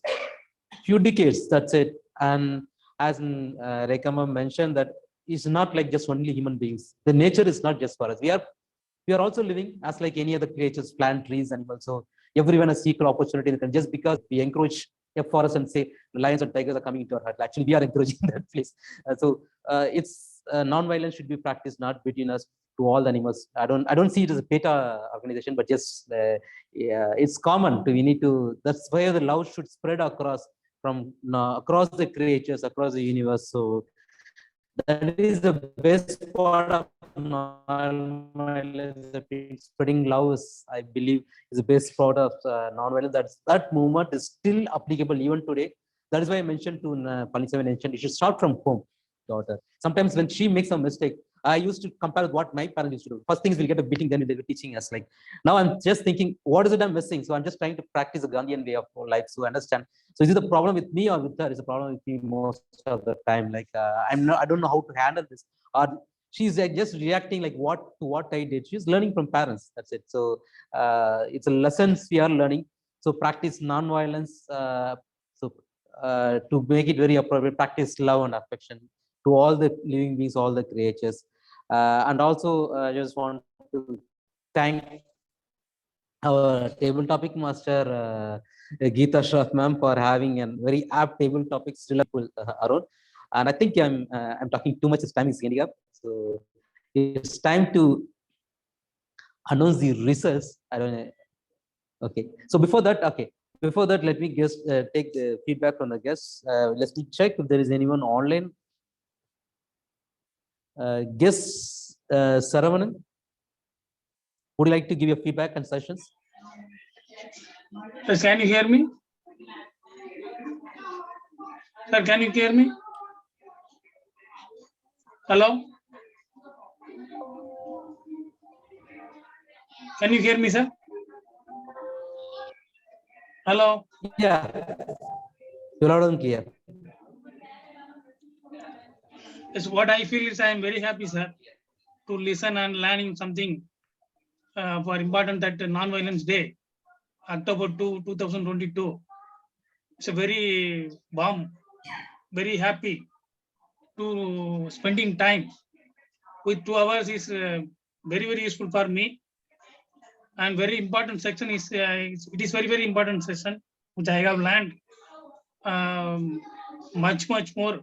few decades. That's it. And as Rekha mentioned, that it's not like just only human beings. The nature is not just for us. We are also living as like any other creatures, plant, trees, animals. So everyone has equal opportunity. And just because we encourage a forest and say lions and tigers are coming into our heart, actually we are encouraging that place. It's non-violence should be practiced not between us to all the animals. I don't see it as a beta organization, but just it's common to we need to. That's where the love should spread across from across the creatures, across the universe. So that is the best part of non-violence, spreading love is, I believe, is the best part of non-violence. That movement is still applicable even today. That is why I mentioned to Palisave mentioned, you should start from home, daughter. Sometimes when she makes a mistake, I used to compare with what my parents used to do. First things we'll get a beating, then they were teaching us. Like now I'm just thinking, what is it I'm missing? So I'm just trying to practice the Gandhian way of life. So understand. So is it the problem with me or with her? Is a problem with me most of the time. Like I don't know how to handle this. Or she's just reacting like what I did. She's learning from parents. That's it. So it's a lessons we are learning. So practice non-violence. To make it very appropriate, practice love and affection to all the living beings, all the creatures. And also, I just want to thank our table topic master, Geeta Shroff ma'am, for having a very apt table topic still around. And I think I'm talking too much. This time is getting up. So it's time to announce the results. I don't know. Okay. So before that, let me just take the feedback from the guests. Let me check if there is anyone online. Guest Saravanan, would you like to give your feedback and suggestions? Sir, can you hear me? Sir, can you hear me? Hello? Can you hear me, sir? Hello? Yeah. You're loud and clear. Yes, what I feel is I am very happy, sir, to listen and learning something for important that non-violence day, October 2, 2022. It's a very warm, very happy to spending time with 2 hours is very, very useful for me. And very important section is, it is very, very important session, which I have learned much more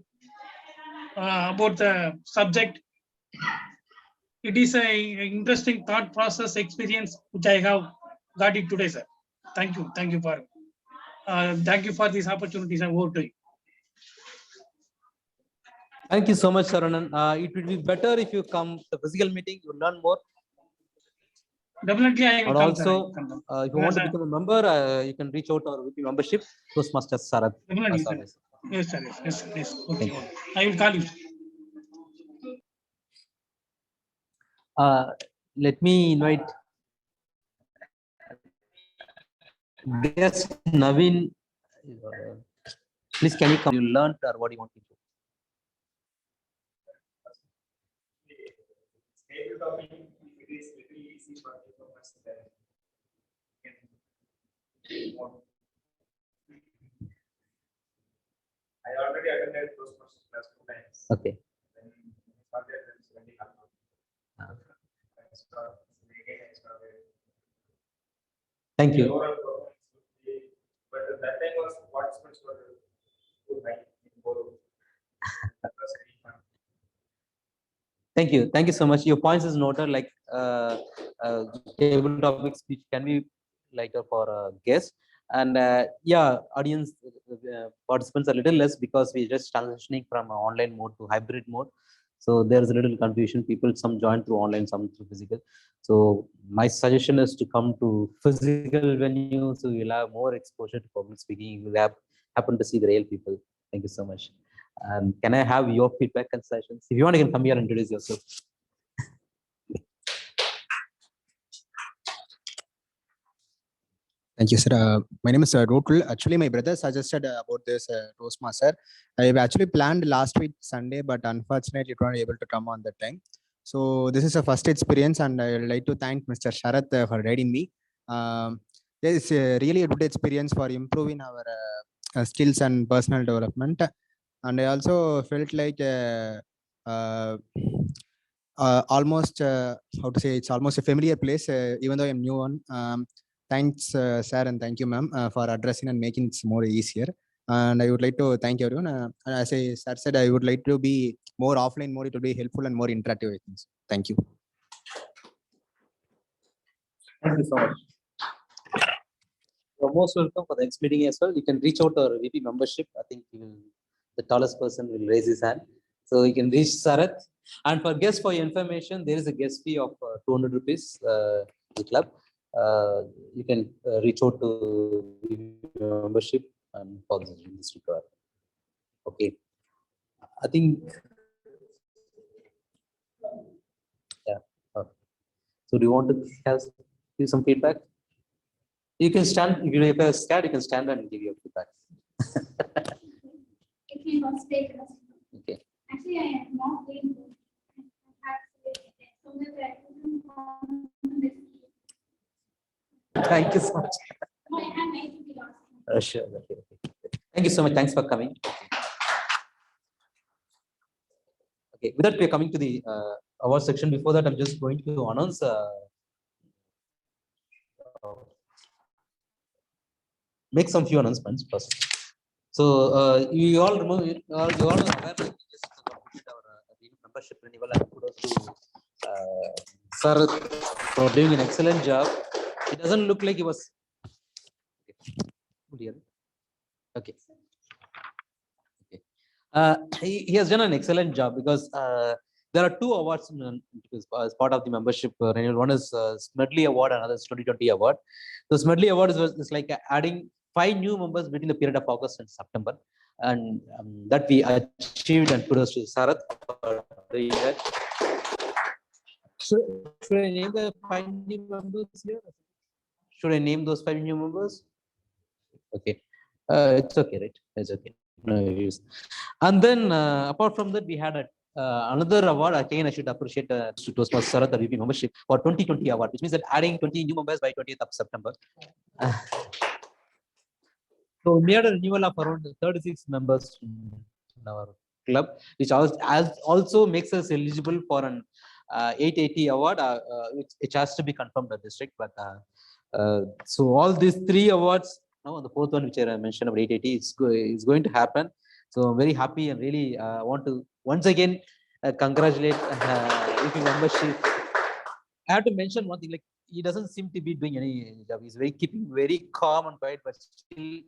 about the subject. It is a interesting thought process experience which I have got it today, sir. Thank you for this opportunity, sir. Over to you. Thank you so much, Saranan. It would be better if you come to the physical meeting. You learn more. Definitely, I will And come, also, sir. if you want to become a member, you can reach out to our VP membership, Toastmaster Sarath. Definitely, sir. Yes, sir. Yes. Okay. I will call you. Let me invite guest Naveen. Please, can you come? You learned or what do you want to do? I already attended those class 2 times. Okay. Thank you. But that time was participants were too high. Thank you. Thank you so much. Your points is noted. Like table topic speech can be like for a guest. And yeah, audience participants are a little less because we're just transitioning from online mode to hybrid mode. So there's a little confusion. People, some join through online, some through physical. So my suggestion is to come to physical venue, so you'll have more exposure to public speaking. You'll happen to see the real people. Thank you so much. And can I have your feedback and suggestions? If you want, you can come here and introduce yourself. Thank you, sir. My name is Rotul. Actually, my brother suggested about this Toastmaster. I actually planned last week Sunday, but unfortunately, it wasn't able to come on that time. So this is a first experience, and I would like to thank Mr. Sharath for guiding me. It's really a good experience for improving our skills and personal development. And I also felt like almost how to say, it's almost a familiar place, even though I'm new one. Thanks, sir, and thank you, ma'am, for addressing and making it more easier. And I would like to thank everyone. As I said, I would like to be more offline mode. It will be helpful and more interactive, I think. Thank you. Thank you so much. You're most welcome for the next meeting as well. You can reach out to our VP membership. I think the tallest person will raise his hand. So you can reach Sarath. And for guests, for your information, there is a guest fee of 200 rupees the club. You can reach out to membership and for this required. Okay. I think, yeah. So do you want to give some feedback? You can stand, if you're scared, you can stand and give your feedback. If you don't stay. Okay. Actually, I am not going to. Thank you so much. Sure. Okay. Thank you so much. Thanks for coming. Okay. With that, we are coming to the award section. Before that, I'm just going to announce. Make some few announcements first. So you all remember, you all are aware that we just completed our membership renewal, and kudos to Sir for doing an excellent job. It doesn't look like he was. Okay. He has done an excellent job because there are two awards as part of the membership renewal. One is Smedley Award, another is 2020 Award. The Smedley Award is like adding 5 new members between the period of August and September, and that we achieved, and kudos to Sarath for doing that. Should I name the 5 new members here? Should I name those 5 new members? Okay, it's okay, right? It's okay. No use. And then apart from that, we had another award. Again, I should appreciate to Toastmasters Sarath, the VP membership for 2020 award, which means that adding 20 new members by 20th of September. So we had a renewal of around 36 members in our club, which also makes us eligible for an 880 award, which has to be confirmed by district. But so all these 3 awards, now the 4th one, which I mentioned about 880, is going to happen. So I'm very happy and really want to once again congratulate VP membership. I have to mention one thing, like he doesn't seem to be doing any job. He's keeping very calm and quiet, but still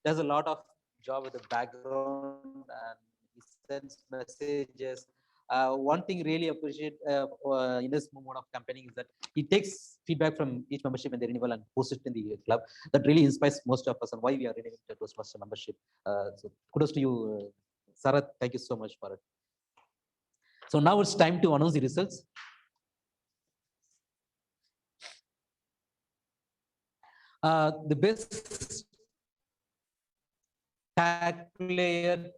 does a lot of job with the background, and he sends messages. One thing really appreciate in this mode of campaigning is that he takes feedback from each membership and the renewal and posts it in the club. That really inspires most of us on why we are renewing the Toastmaster membership. So kudos to you, Sarath. Thank you so much for it. So now it's time to announce the results. The best tag player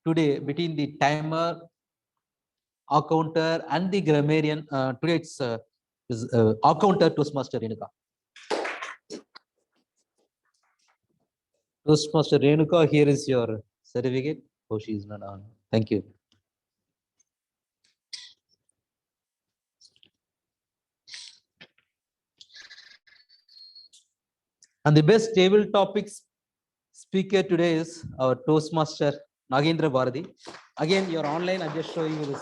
today between the timer, accounter, and the grammarian. Today it's accounter Toastmaster Renuka. Toastmaster Renuka, here is your certificate. Oh, she's not on. Thank you. And the best table topics speaker today is our Toastmaster Nagendra Bharati. Again, you're online. I'm just showing you this.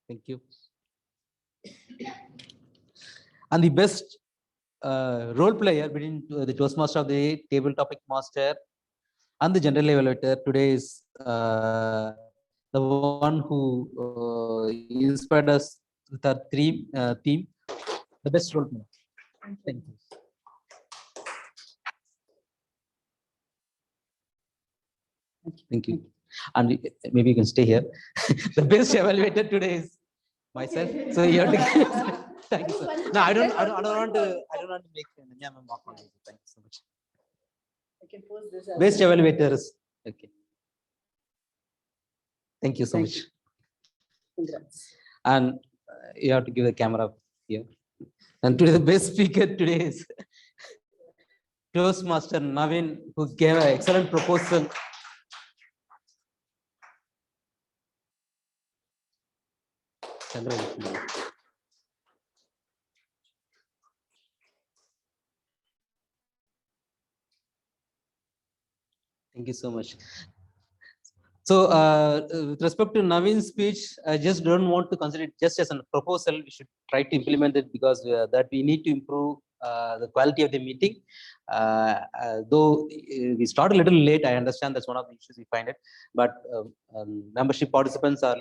Thank you. And the best role player between the Toastmaster of the table topic master and the general evaluator today is the one who inspired us with our theme, the best role player. Thank you. Thank you. And maybe you can stay here. The best evaluator today is myself. So you have to. Thank you, sir. No, I don't want to make Nanya ma'am walk on. Thank you so much. I can post this. Best evaluators. Okay. Thank you so much. Congrats. And you have to give the camera here. And today the best speaker today is Toastmaster Navin, who gave an excellent proposal. Thank you so much. So with respect to Navin's speech, I just don't want to consider it just as a proposal. We should try to implement it because that we need to improve the quality of the meeting. Though we start a little late, I understand that's one of the issues we find it. But membership participants are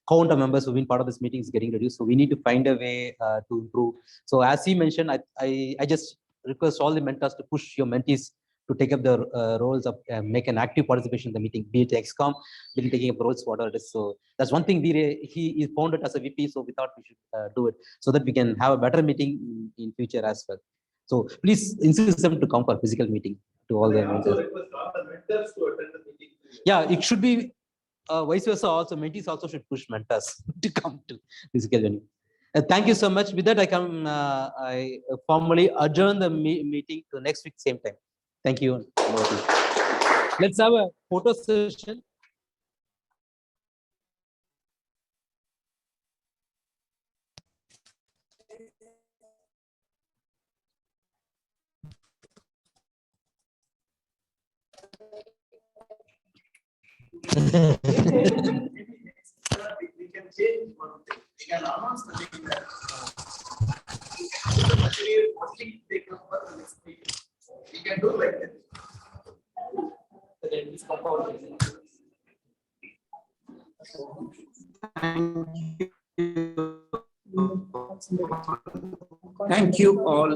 count of members who've been part of this meeting is getting reduced. So we need to find a way to improve. So as he mentioned, I just request all the mentors to push your mentees to take up the roles of make an active participation in the meeting, be it XCOM, be it taking up roles, whatever it is. So that's one thing he found it as a VP, so we thought we should do it so that we can have a better meeting in future as well. So please insist them to come for physical meeting to all the mentors. Yeah, it should be vice versa also. Mentees also should push mentors to come to physical venue. Thank you so much. With that, I formally adjourn the meeting to next week, same time. Thank you. Let's have a photo session. We can change one thing. We can announce the thing that the material only take up for the next meeting. We can do like that. Thank you all.